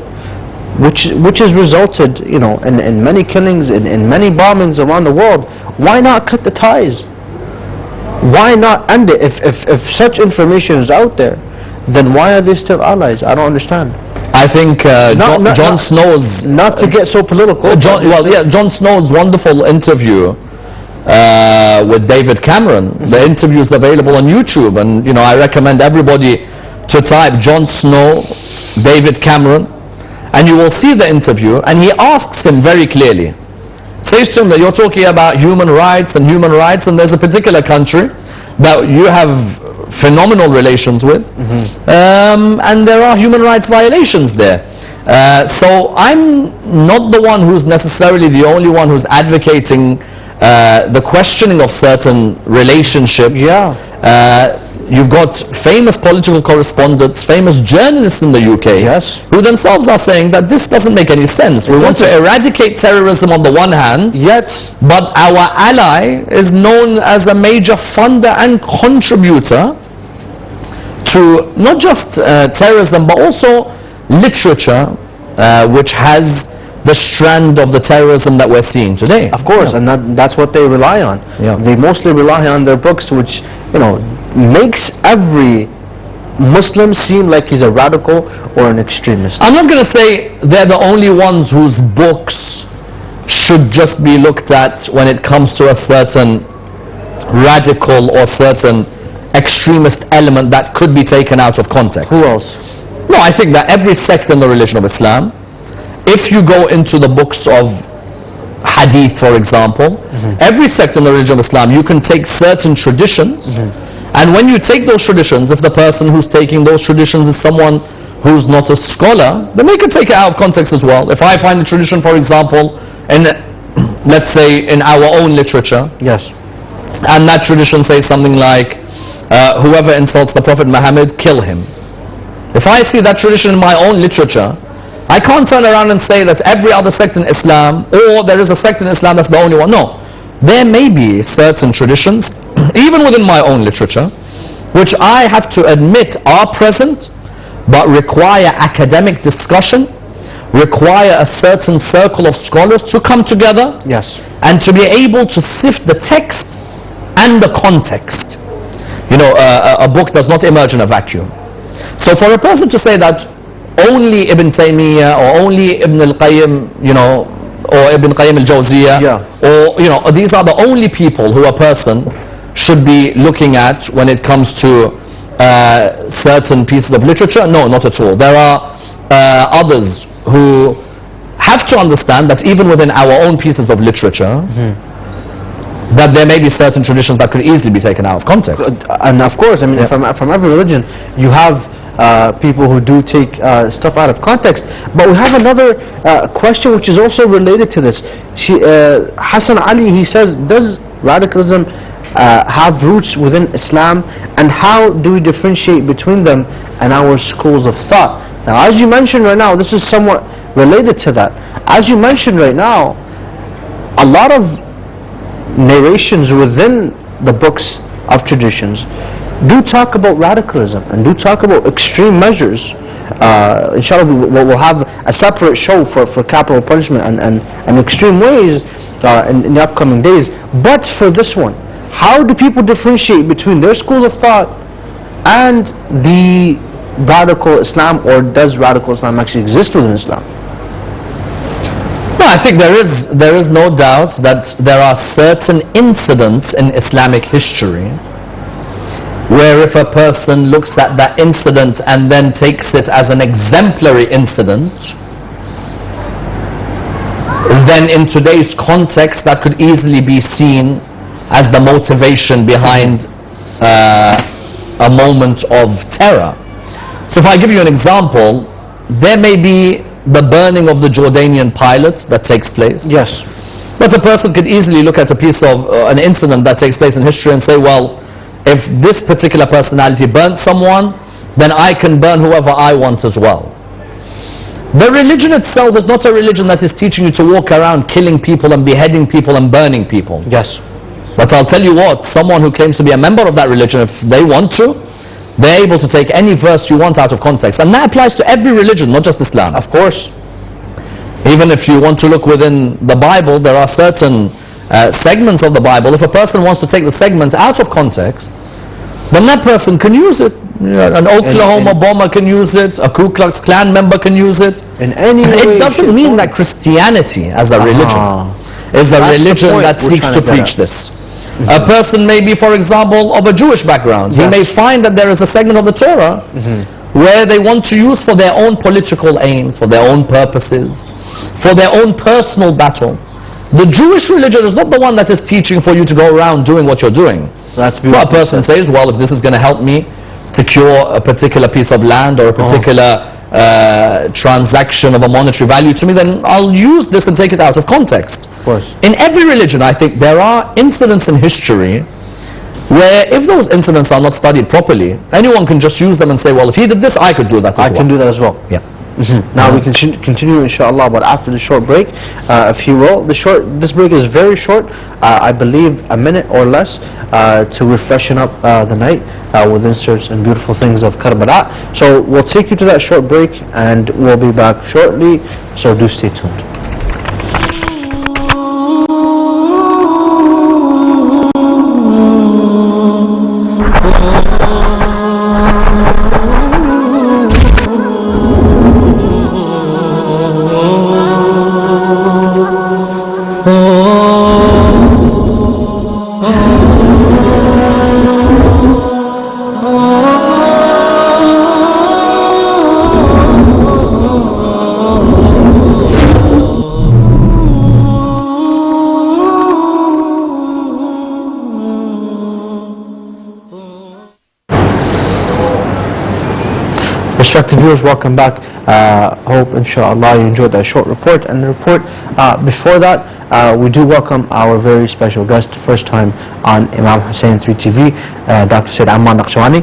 which has resulted in many killings, in many bombings around the world. Why not cut the ties? Why not end it? If such information is out there, then why are they still allies? I don't understand. I think Jon Snow's... Not to get so political. Jon Snow's wonderful interview with David Cameron. The interview is available on YouTube, and I recommend everybody to type Jon Snow, David Cameron, and you will see the interview, and he asks him very clearly. Says to him that you're talking about human rights, and there's a particular country that you have phenomenal relations with, and there are human rights violations there. So I'm not the one who's necessarily the only one who's advocating the questioning of certain relationships. you've got famous political correspondents, famous journalists in the UK, Yes. who themselves are saying that this doesn't make any sense. We want to eradicate terrorism on the one hand, Yet, but our ally is known as a major funder and contributor to not just terrorism, but also literature, which has the strand of the terrorism that we're seeing today. of course, and that's what they rely on. Yeah. They mostly rely on their books, which, makes every Muslim seem like he's a radical or an extremist. I'm not going to say they're the only ones whose books should just be looked at when it comes to a certain radical or certain extremist element that could be taken out of context. Who else? No, I think that every sect in the religion of Islam, if you go into the books of hadith, for example, every sect in the religion of Islam, you can take certain traditions, and when you take those traditions, if the person who's taking those traditions is someone who's not a scholar, then they can take it out of context as well. If I find a tradition, for example, in, let's say, in our own literature, Yes. and that tradition says something like, whoever insults the Prophet Muhammad, kill him. If I see that tradition in my own literature, I can't turn around and say that every other sect in Islam, or there is a sect in Islam that's the only one. No. There may be certain traditions, even within my own literature, which I have to admit are present, but require academic discussion, require a certain circle of scholars to come together, Yes. and to be able to sift the text and the context. A book does not emerge in a vacuum. So for a person to say that only Ibn Taymiyyah or only Ibn al-Qayyim, or Ibn Qayyim al-Jawziyah, or these are the only people who a person should be looking at when it comes to certain pieces of literature, no, not at all. There are others who have to understand that even within our own pieces of literature, that there may be certain traditions that could easily be taken out of context. And of course, I mean, from every religion, you have people who do take stuff out of context. But we have another question which is also related to this. Hassan Ali, he says, does radicalism have roots within Islam, and how do we differentiate between them and our schools of thought? Now, as you mentioned right now, this is somewhat related to that. As you mentioned right now, a lot of narrations within the books of traditions do talk about radicalism and do talk about extreme measures. Inshallah, we'll have a separate show for capital punishment and extreme ways in the upcoming days. But for this one, how do people differentiate between their school of thought and the radical Islam, or does radical Islam actually exist within Islam? No, I think there is no doubt that there are certain incidents in Islamic history where if a person looks at that incident and then takes it as an exemplary incident, then in today's context that could easily be seen as the motivation behind a moment of terror. So if I give you an example, there may be the burning of the Jordanian pilot that takes place. Yes. But a person could easily look at a piece of an incident that takes place in history and say, well, if this particular personality burnt someone, then I can burn whoever I want as well. The religion itself is not a religion that is teaching you to walk around killing people and beheading people and burning people. Yes. But I'll tell you what, someone who claims to be a member of that religion, if they want to, they're able to take any verse you want out of context. And that applies to every religion, not just Islam. Of course. Even if you want to look within the Bible, there are certain segments of the Bible. If a person wants to take the segment out of context, then that person can use it. An Oklahoma bomber can use it, a Ku Klux Klan member can use it. In any way, it doesn't mean that Christianity as a religion is the religion that seeks to preach this. A person may be, for example, of a Jewish background. He may find that there is a segment of the Torah where they want to use for their own political aims, for their own purposes, for their own personal battle. The Jewish religion is not the one that is teaching for you to go around doing what you're doing. That's beautiful. Well, a person says, well, if this is going to help me secure a particular piece of land or a particular transaction of a monetary value to me, then I'll use this and take it out of context. Of course. In every religion, I think there are incidents in history where if those incidents are not studied properly, anyone can just use them and say, well, if he did this, I could do that as well. I can do that as well. Yeah. Now we can continue inshallah, but after the short break, if you will, this break is very short, I believe a minute or less, to refreshen up the night with inserts and beautiful things of Karbala. So we'll take you to that short break and we'll be back shortly, so do stay tuned. Respected viewers, welcome back. Hope inshallah you enjoyed that short report. And the report before that, we do welcome our very special guest, first time on Imam Hussein TV, Dr. Sayyid Ammar Nakshawani.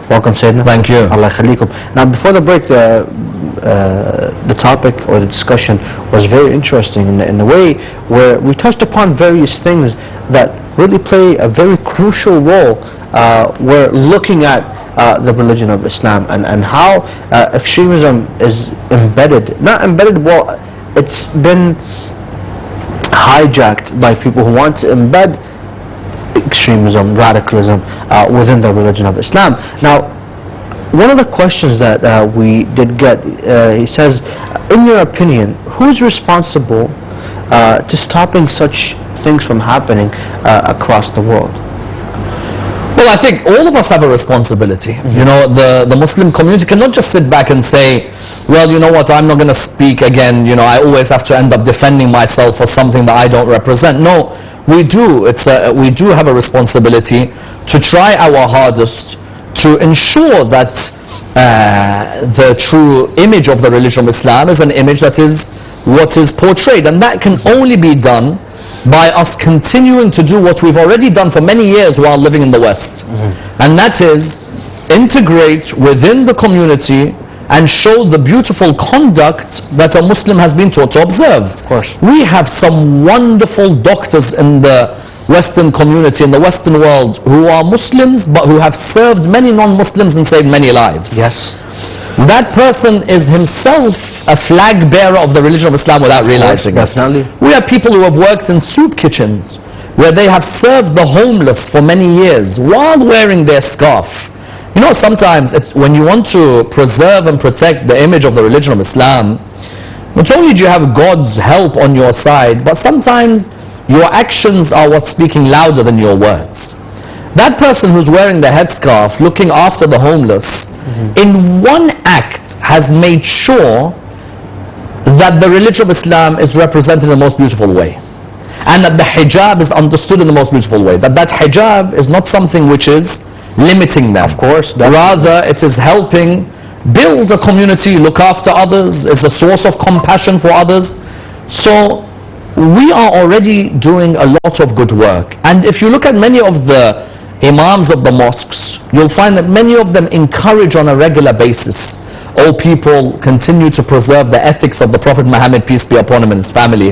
Welcome, Sayyidina. Thank you. Allah khalikum. Now before the break, the topic or the discussion was very interesting in a way where we touched upon various things that really play a very crucial role where looking at the religion of Islam and how extremism is embedded, not embedded, well, it's been hijacked by people who want to embed extremism, radicalism within the religion of Islam. Now, one of the questions that we did get, he says, in your opinion, who's responsible to stopping such things from happening across the world? Well, I think all of us have a responsibility. You know, the Muslim community cannot just sit back and say, well, you know what, I'm not going to speak again, you know, I always have to end up defending myself for something that I don't represent. No, we do. We do have a responsibility to try our hardest to ensure that the true image of the religion of Islam is an image that is what is portrayed, and that can only be done by us continuing to do what we've already done for many years while living in the West. And that is integrate within the community and show the beautiful conduct that a Muslim has been taught to observe. Of course. We have some wonderful doctors in the Western community, in the Western world, who are Muslims but who have served many non-Muslims and saved many lives. Yes. That person is himself a flag bearer of the religion of Islam without realizing it. Definitely. We have people who have worked in soup kitchens where they have served the homeless for many years while wearing their scarf. You know, sometimes when you want to preserve and protect the image of the religion of Islam, not only do you have God's help on your side, but sometimes your actions are what's speaking louder than your words. That person who's wearing the headscarf, looking after the homeless, in one act has made sure that the religion of Islam is represented in the most beautiful way, and that the hijab is understood in the most beautiful way, that hijab is not something which is limiting them. Of course. Rather, it is helping build a community, look after others, is a source of compassion for others. So we are already doing a lot of good work. And if you look at many of the imams of the mosques, you'll find that many of them encourage on a regular basis, all people continue to preserve the ethics of the Prophet Muhammad, peace be upon him, and his family.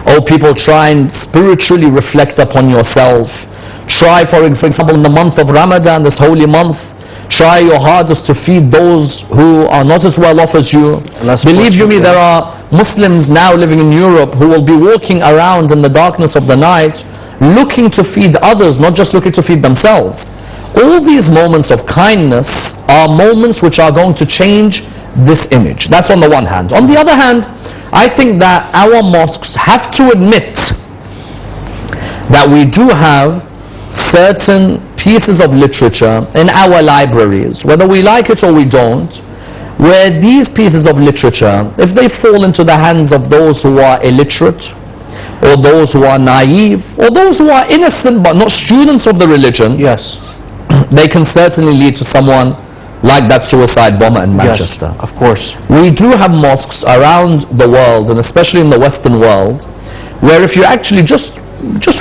All people try and spiritually reflect upon yourself. Try, for example, in the month of Ramadan, this holy month, try your hardest to feed those who are not as well off as you. Believe you me, there are Muslims now living in Europe who will be walking around in the darkness of the night looking to feed others, not just looking to feed themselves. All these moments of kindness are moments which are going to change this image. That's on the one hand. On the other hand, I think that our mosques have to admit that we do have certain pieces of literature in our libraries, whether we like it or we don't, where these pieces of literature, if they fall into the hands of those who are illiterate, or those who are naive, or those who are innocent but not students of the religion, yes, they can certainly lead to someone like that suicide bomber in Manchester. Yes, of course. We do have mosques around the world, and especially in the Western world, where if you actually just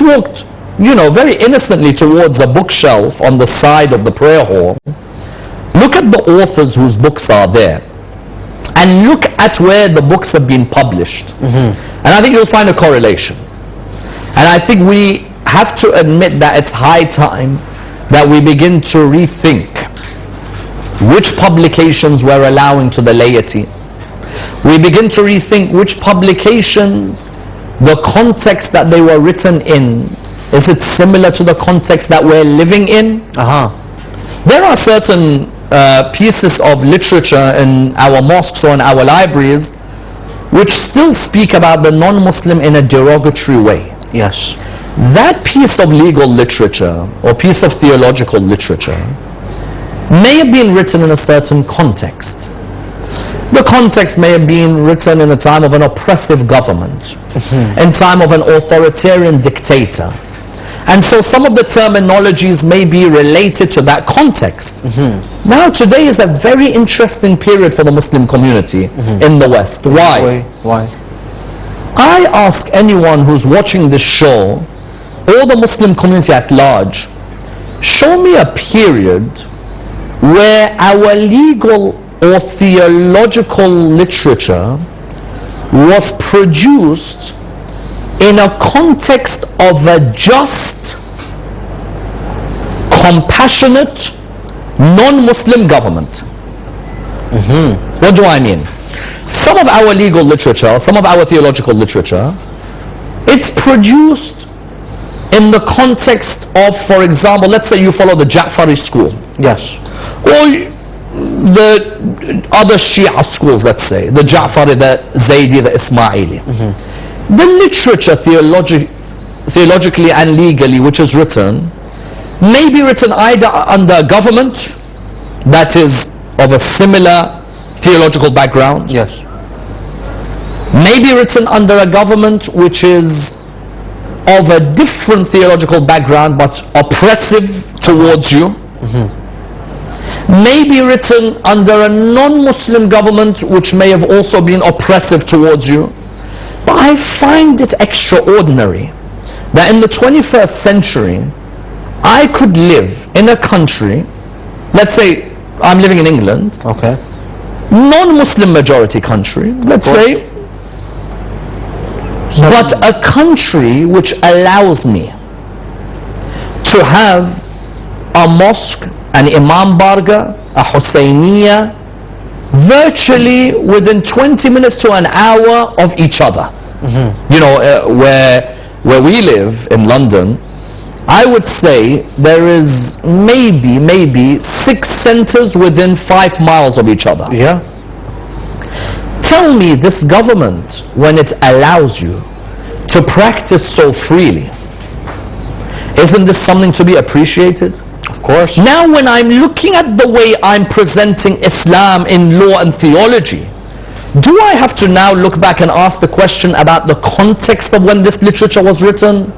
walked you know, very innocently towards a bookshelf on the side of the prayer hall, look at the authors whose books are there, and look at where the books have been published. And I think you'll find a correlation. And I think we have to admit that it's high time that we begin to rethink which publications we're allowing to the laity. We begin to rethink which publications, the context that they were written in, is it similar to the context that we're living in? There are certain pieces of literature in our mosques or in our libraries which still speak about the non-Muslim in a derogatory way. Yes. That piece of legal literature or piece of theological literature may have been written in a certain context. The context may have been written in a time of an oppressive government, in time of an authoritarian dictator. And so some of the terminologies may be related to that context. Now today is a very interesting period for the Muslim community in the West. Why? Why? I ask anyone who's watching this show, or the Muslim community at large, show me a period where our legal or theological literature was produced in a context of a just, compassionate, non-Muslim government. What do I mean? Some of our legal literature, some of our theological literature, it's produced in the context of, for example, let's say you follow the Ja'fari school. Yes. Or the other Shia schools, let's say, the Ja'fari, the Zaydi, the Ismaili. The literature theologically and legally which is written may be written either under a government that is of a similar theological background, yes, may be written under a government which is of a different theological background but oppressive towards you, may be written under a non-Muslim government which may have also been oppressive towards you. But I find it extraordinary that in the 21st century I could live in a country, let's say I'm living in England, okay, non-Muslim majority country, let's say, but a country which allows me to have a mosque, an Imam Barga, a Husseiniya, virtually within 20 minutes to an hour of each other. You know, where we live in London, I would say there is maybe 6 centers within 5 miles of each other. Yeah. Tell me, this government, when it allows you to practice so freely, isn't this something to be appreciated? Of course. Now when I'm looking at the way I'm presenting Islam in law and theology, do I have to now look back and ask the question about the context of when this literature was written?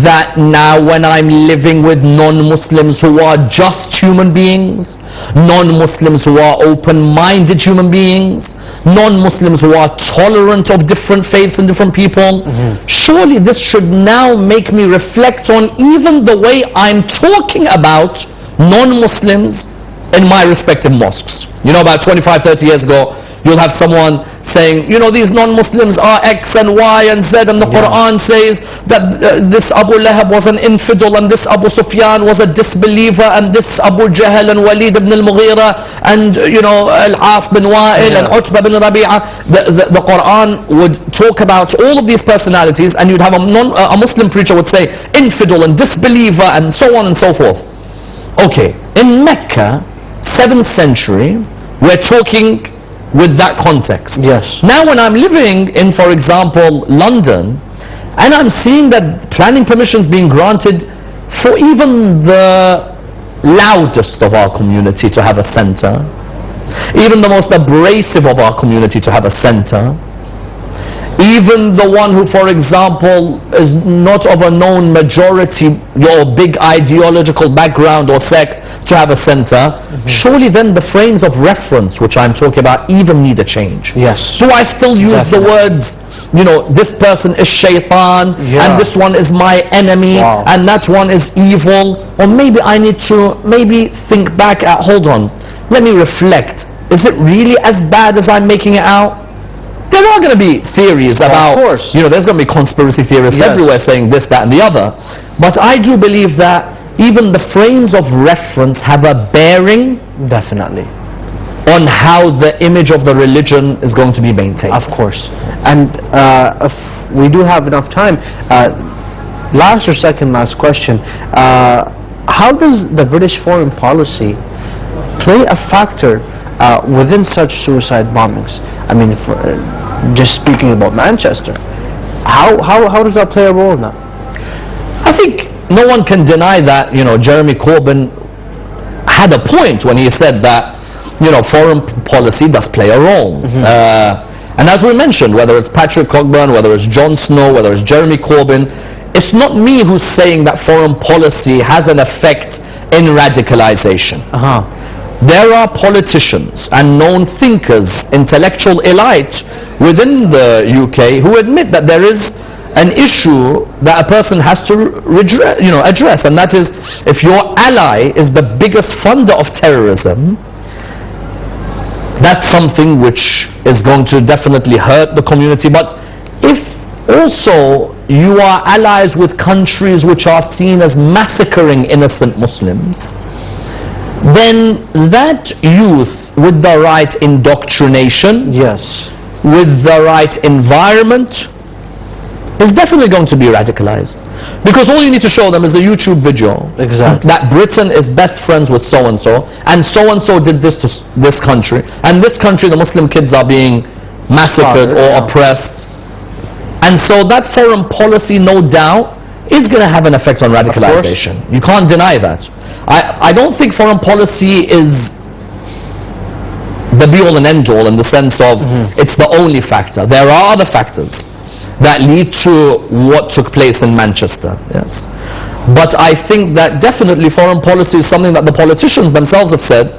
That now when I'm living with non-Muslims who are just human beings, non-Muslims who are open-minded human beings, non-Muslims who are tolerant of different faiths and different people, surely this should now make me reflect on even the way I'm talking about non-Muslims in my respective mosques. You know, about 25-30 years ago, you'll have someone saying, you know, these non-Muslims are X and Y and Z, and the Quran says that this Abu Lahab was an infidel, and this Abu Sufyan was a disbeliever, and this Abu Jahl and Walid ibn al-Mughira, and you know, Al-As bin Wa'il and Utbah bin Rabi'a. The Quran would talk about all of these personalities, and you'd have a Muslim preacher would say infidel and disbeliever and so on and so forth. Okay, in Mecca, 7th century, we're talking with that context. Yes. Now when I'm living in, for example, London, and I'm seeing that planning permissions being granted for even the loudest of our community to have a center, even the most abrasive of our community to have a center, even the one who, for example, is not of a known majority or big ideological background or sect to have a center, surely then the frames of reference which I'm talking about even need a change. Yes. Do I still use the words you know, this person is shaitan, and this one is my enemy, and that one is evil. Or maybe I need to think back at, hold on, let me reflect. Is it really as bad as I'm making it out? There are going to be theories about, you know, there's going to be conspiracy theorists everywhere saying this, that, and the other. But I do believe that even the frames of reference have a bearing, definitely, on how the image of the religion is going to be maintained. Of course. And if we do have enough time, last or second last question, how does the British foreign policy play a factor within such suicide bombings? I mean, just speaking about Manchester, how does that play a role now? I think no one can deny that, you know, Jeremy Corbyn had a point when he said that, you know, foreign policy does play a role. And as we mentioned, whether it's Patrick Cockburn, whether it's Jon Snow, whether it's Jeremy Corbyn, it's not me who's saying that foreign policy has an effect in radicalization. There are politicians and known thinkers, intellectual elite within the UK who admit that there is an issue that a person has to address, and that is, if your ally is the biggest funder of terrorism, that's something which is going to definitely hurt the community. But if also you are allies with countries which are seen as massacring innocent Muslims, then that youth with the right indoctrination, with the right environment, is definitely going to be radicalized. Because all you need to show them is a YouTube video that Britain is best friends with so-and-so, and so-and-so did this to this country, and this country the Muslim kids are being massacred or oppressed. And so that foreign policy, no doubt, is going to have an effect on radicalization. You can't deny that. I don't think foreign policy is the be-all and end-all in the sense of it's the only factor. There are other factors that lead to what took place in Manchester, but I think that definitely foreign policy is something that the politicians themselves have said,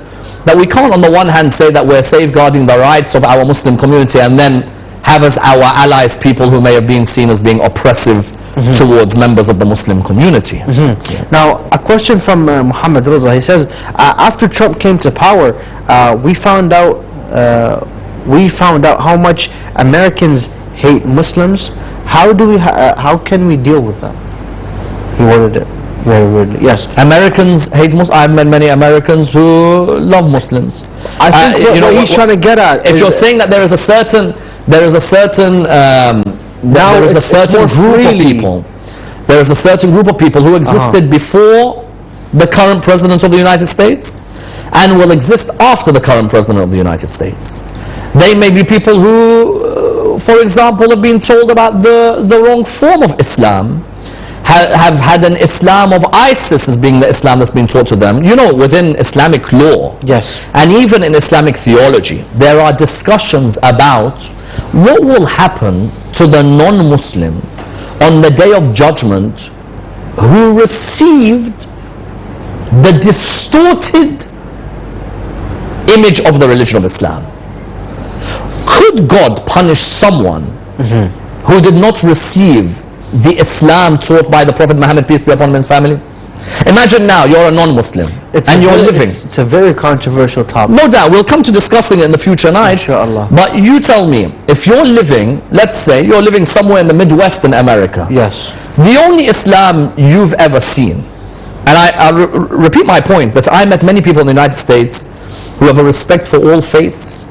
that we can't on the one hand say that we're safeguarding the rights of our Muslim community and then have as our allies people who may have been seen as being oppressive towards members of the Muslim community. Now, a question from Muhammad Raza. He says, after Trump came to power, we found out how much Americans hate Muslims. How can we deal with that? He worded it very weirdly. Yes, Americans hate Muslims. I've met many Americans who love Muslims. I think what he's trying to get at, if you're saying that there is a certain group of people who existed before the current president of the United States and will exist after the current president of the United States. They may be people who, for example, have been told about the wrong form of Islam, have had an Islam of ISIS as being the Islam that's been taught to them. You know, within Islamic law, and even in Islamic theology, there are discussions about what will happen to the non-Muslim on the Day of Judgment who received the distorted image of the religion of Islam. Could God punish someone who did not receive the Islam taught by the Prophet Muhammad, peace be upon him and his family? Imagine now you're a non-Muslim and you're living. It's a very controversial topic. No doubt, we'll come to discussing it in the future night. Inshallah. But you tell me, if you're living, let's say you're living somewhere in the Midwest in America. The only Islam you've ever seen, and I repeat my point, but I met many people in the United States who have a respect for all faiths,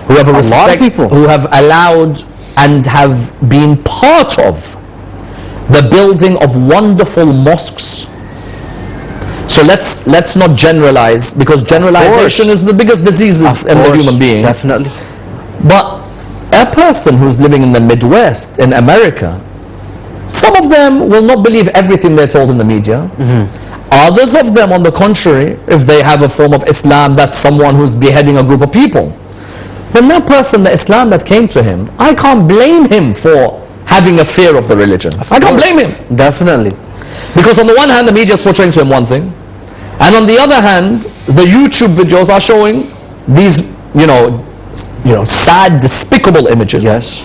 who have a respect, who have allowed and have been part of the building of wonderful mosques. So let's not generalize, because generalization is the biggest disease in the human being. Definitely. But a person who's living in the Midwest in America, some of them will not believe everything they're told in the media. Others of them, on the contrary, if they have a form of Islam that's someone who's beheading a group of people, then that person, the Islam that came to him, I can't blame him for having a fear of the religion. I can't blame him. Definitely. Because on the one hand, the media is portraying to him one thing, and on the other hand, the YouTube videos are showing these, sad, despicable images. Yes.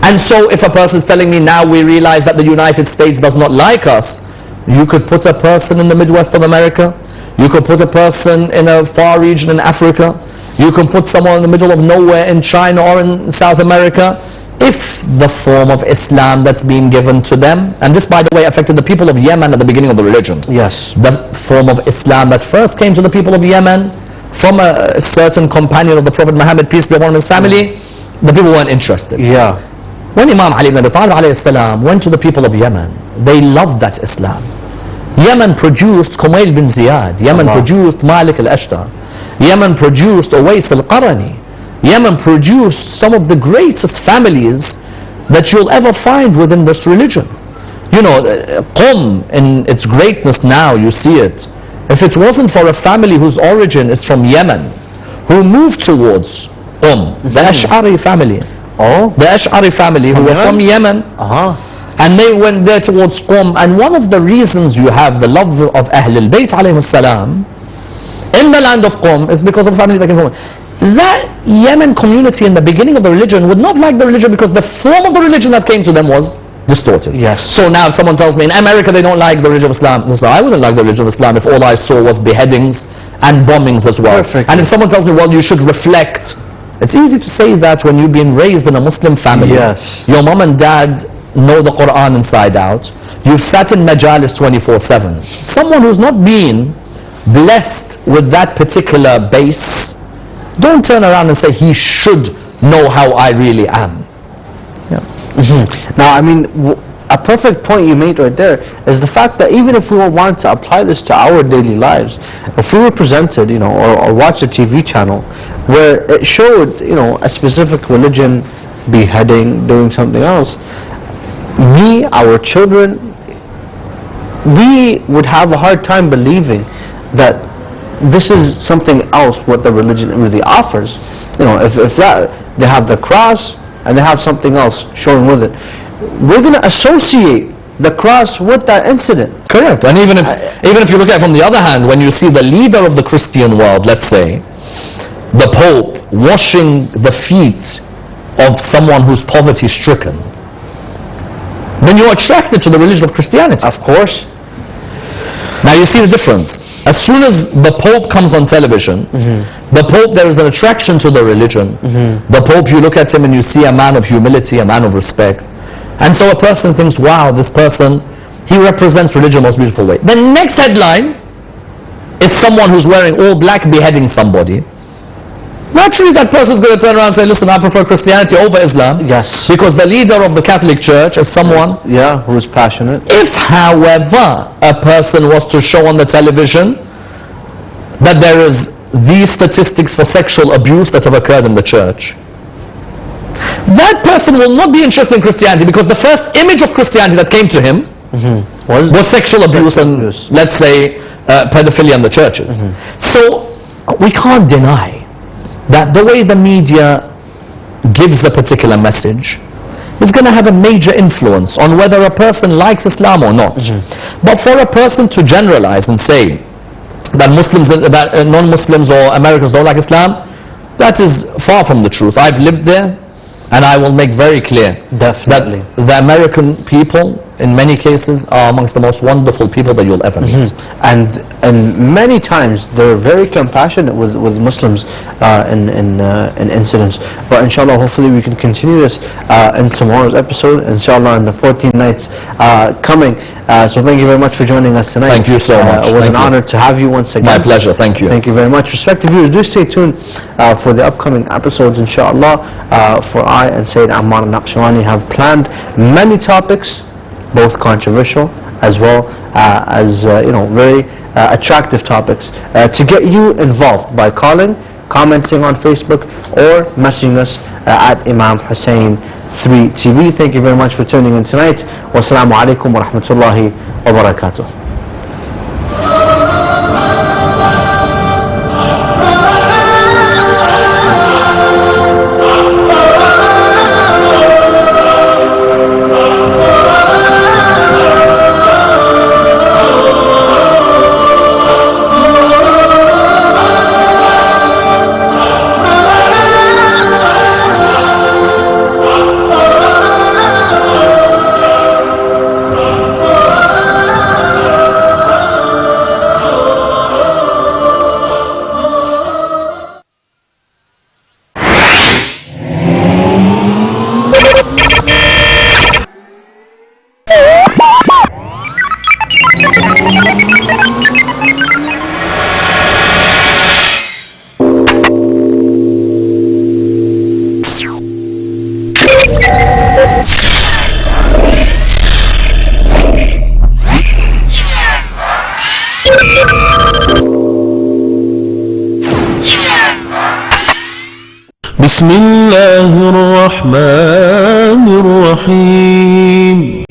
And so if a person is telling me now we realize that the United States does not like us, you could put a person in the Midwest of America, you could put a person in a far region in Africa, you can put someone in the middle of nowhere in China or in South America. If the form of Islam that's being given to them, and this by the way affected the people of Yemen at the beginning of the religion. Yes. The form of Islam that first came to the people of Yemen from a certain companion of the Prophet Muhammad, peace be upon him, his family, the people weren't interested. Yeah. When Imam Ali ibn Abi Talib alayhi salam went to the people of Yemen, they loved that Islam. Yemen produced Kumail bin Ziyad, Yemen produced Malik al-Ashtar, Yemen produced Uwais al-Qarani, Yemen produced some of the greatest families that you'll ever find within this religion. Qum in its greatness now, you see it. If it wasn't for a family whose origin is from Yemen, who moved towards the Ash'ari family. The Ash'ari family who were from Yemen. And they went there towards Qum. And one of the reasons you have the love of Ahlul Bayt alayhi salam in the land of Qum is because of the family that came from. That Yemen community in the beginning of the religion would not like the religion because the form of the religion that came to them was distorted. Yes. So now if someone tells me in America they don't like the religion of Islam, so I wouldn't like the religion of Islam if all I saw was beheadings and bombings as well. Perfect. And if someone tells me, well, you should reflect, it's easy to say that when you've been raised in a Muslim family. Yes. Your mom and dad know the Quran inside out. You've sat in majalis 24/7. Someone who's not been blessed with that particular base, don't turn around and say he should know how I really am. Now, I mean, a perfect point you made right there is the fact that even if we want to apply this to our daily lives, if we were presented, or watch a TV channel where it showed, a specific religion beheading, doing something else, our children, we would have a hard time believing that this is something else what the religion really offers. If that, they have the cross and they have something else showing with it, we're going to associate the cross with that incident. Correct. And even if you look at it from the other hand, when you see the leader of the Christian world, let's say, the Pope washing the feet of someone who's poverty stricken, then you're attracted to the religion of Christianity. Of course. Now you see the difference. As soon as the Pope comes on television, the Pope, there is an attraction to the religion. The Pope, you look at him and you see a man of humility, a man of respect. And so a person thinks, wow, this person, he represents religion in the most beautiful way. The next headline is someone who's wearing all black beheading somebody. Naturally that person is going to turn around and say, listen, I prefer Christianity over Islam. Yes. Because the leader of the Catholic Church is someone... who is passionate. If, however, a person was to show on the television that there is these statistics for sexual abuse that have occurred in the church, that person will not be interested in Christianity because the first image of Christianity that came to him was sexual abuse and, let's say, pedophilia in the churches. So we can't deny that the way the media gives a particular message is going to have a major influence on whether a person likes Islam or not. But for a person to generalize and say that non-Muslims or Americans don't like Islam, that is far from the truth. I've lived there, and I will make very clear that the American people, in many cases, are amongst the most wonderful people that you'll ever meet. And many times they're very compassionate with Muslims in incidents. But inshallah, hopefully we can continue this in tomorrow's episode, inshallah, in the 14 nights coming. So thank you very much for joining us tonight. Thank you so much. It was an honor to have you once again. My pleasure. Thank you. Thank you very much. Respected viewers, do stay tuned for the upcoming episodes, inshallah. For I and Sayyid Ammar and Nakshawani have planned many topics, both controversial as well as very attractive topics, to get you involved by calling, commenting on Facebook, or messaging us at Imam Hussein TV. Thank you very much for tuning in tonight. Wassalamu alaikum wa rahmatullahi wa barakatuh. بسم الله الرحمن الرحيم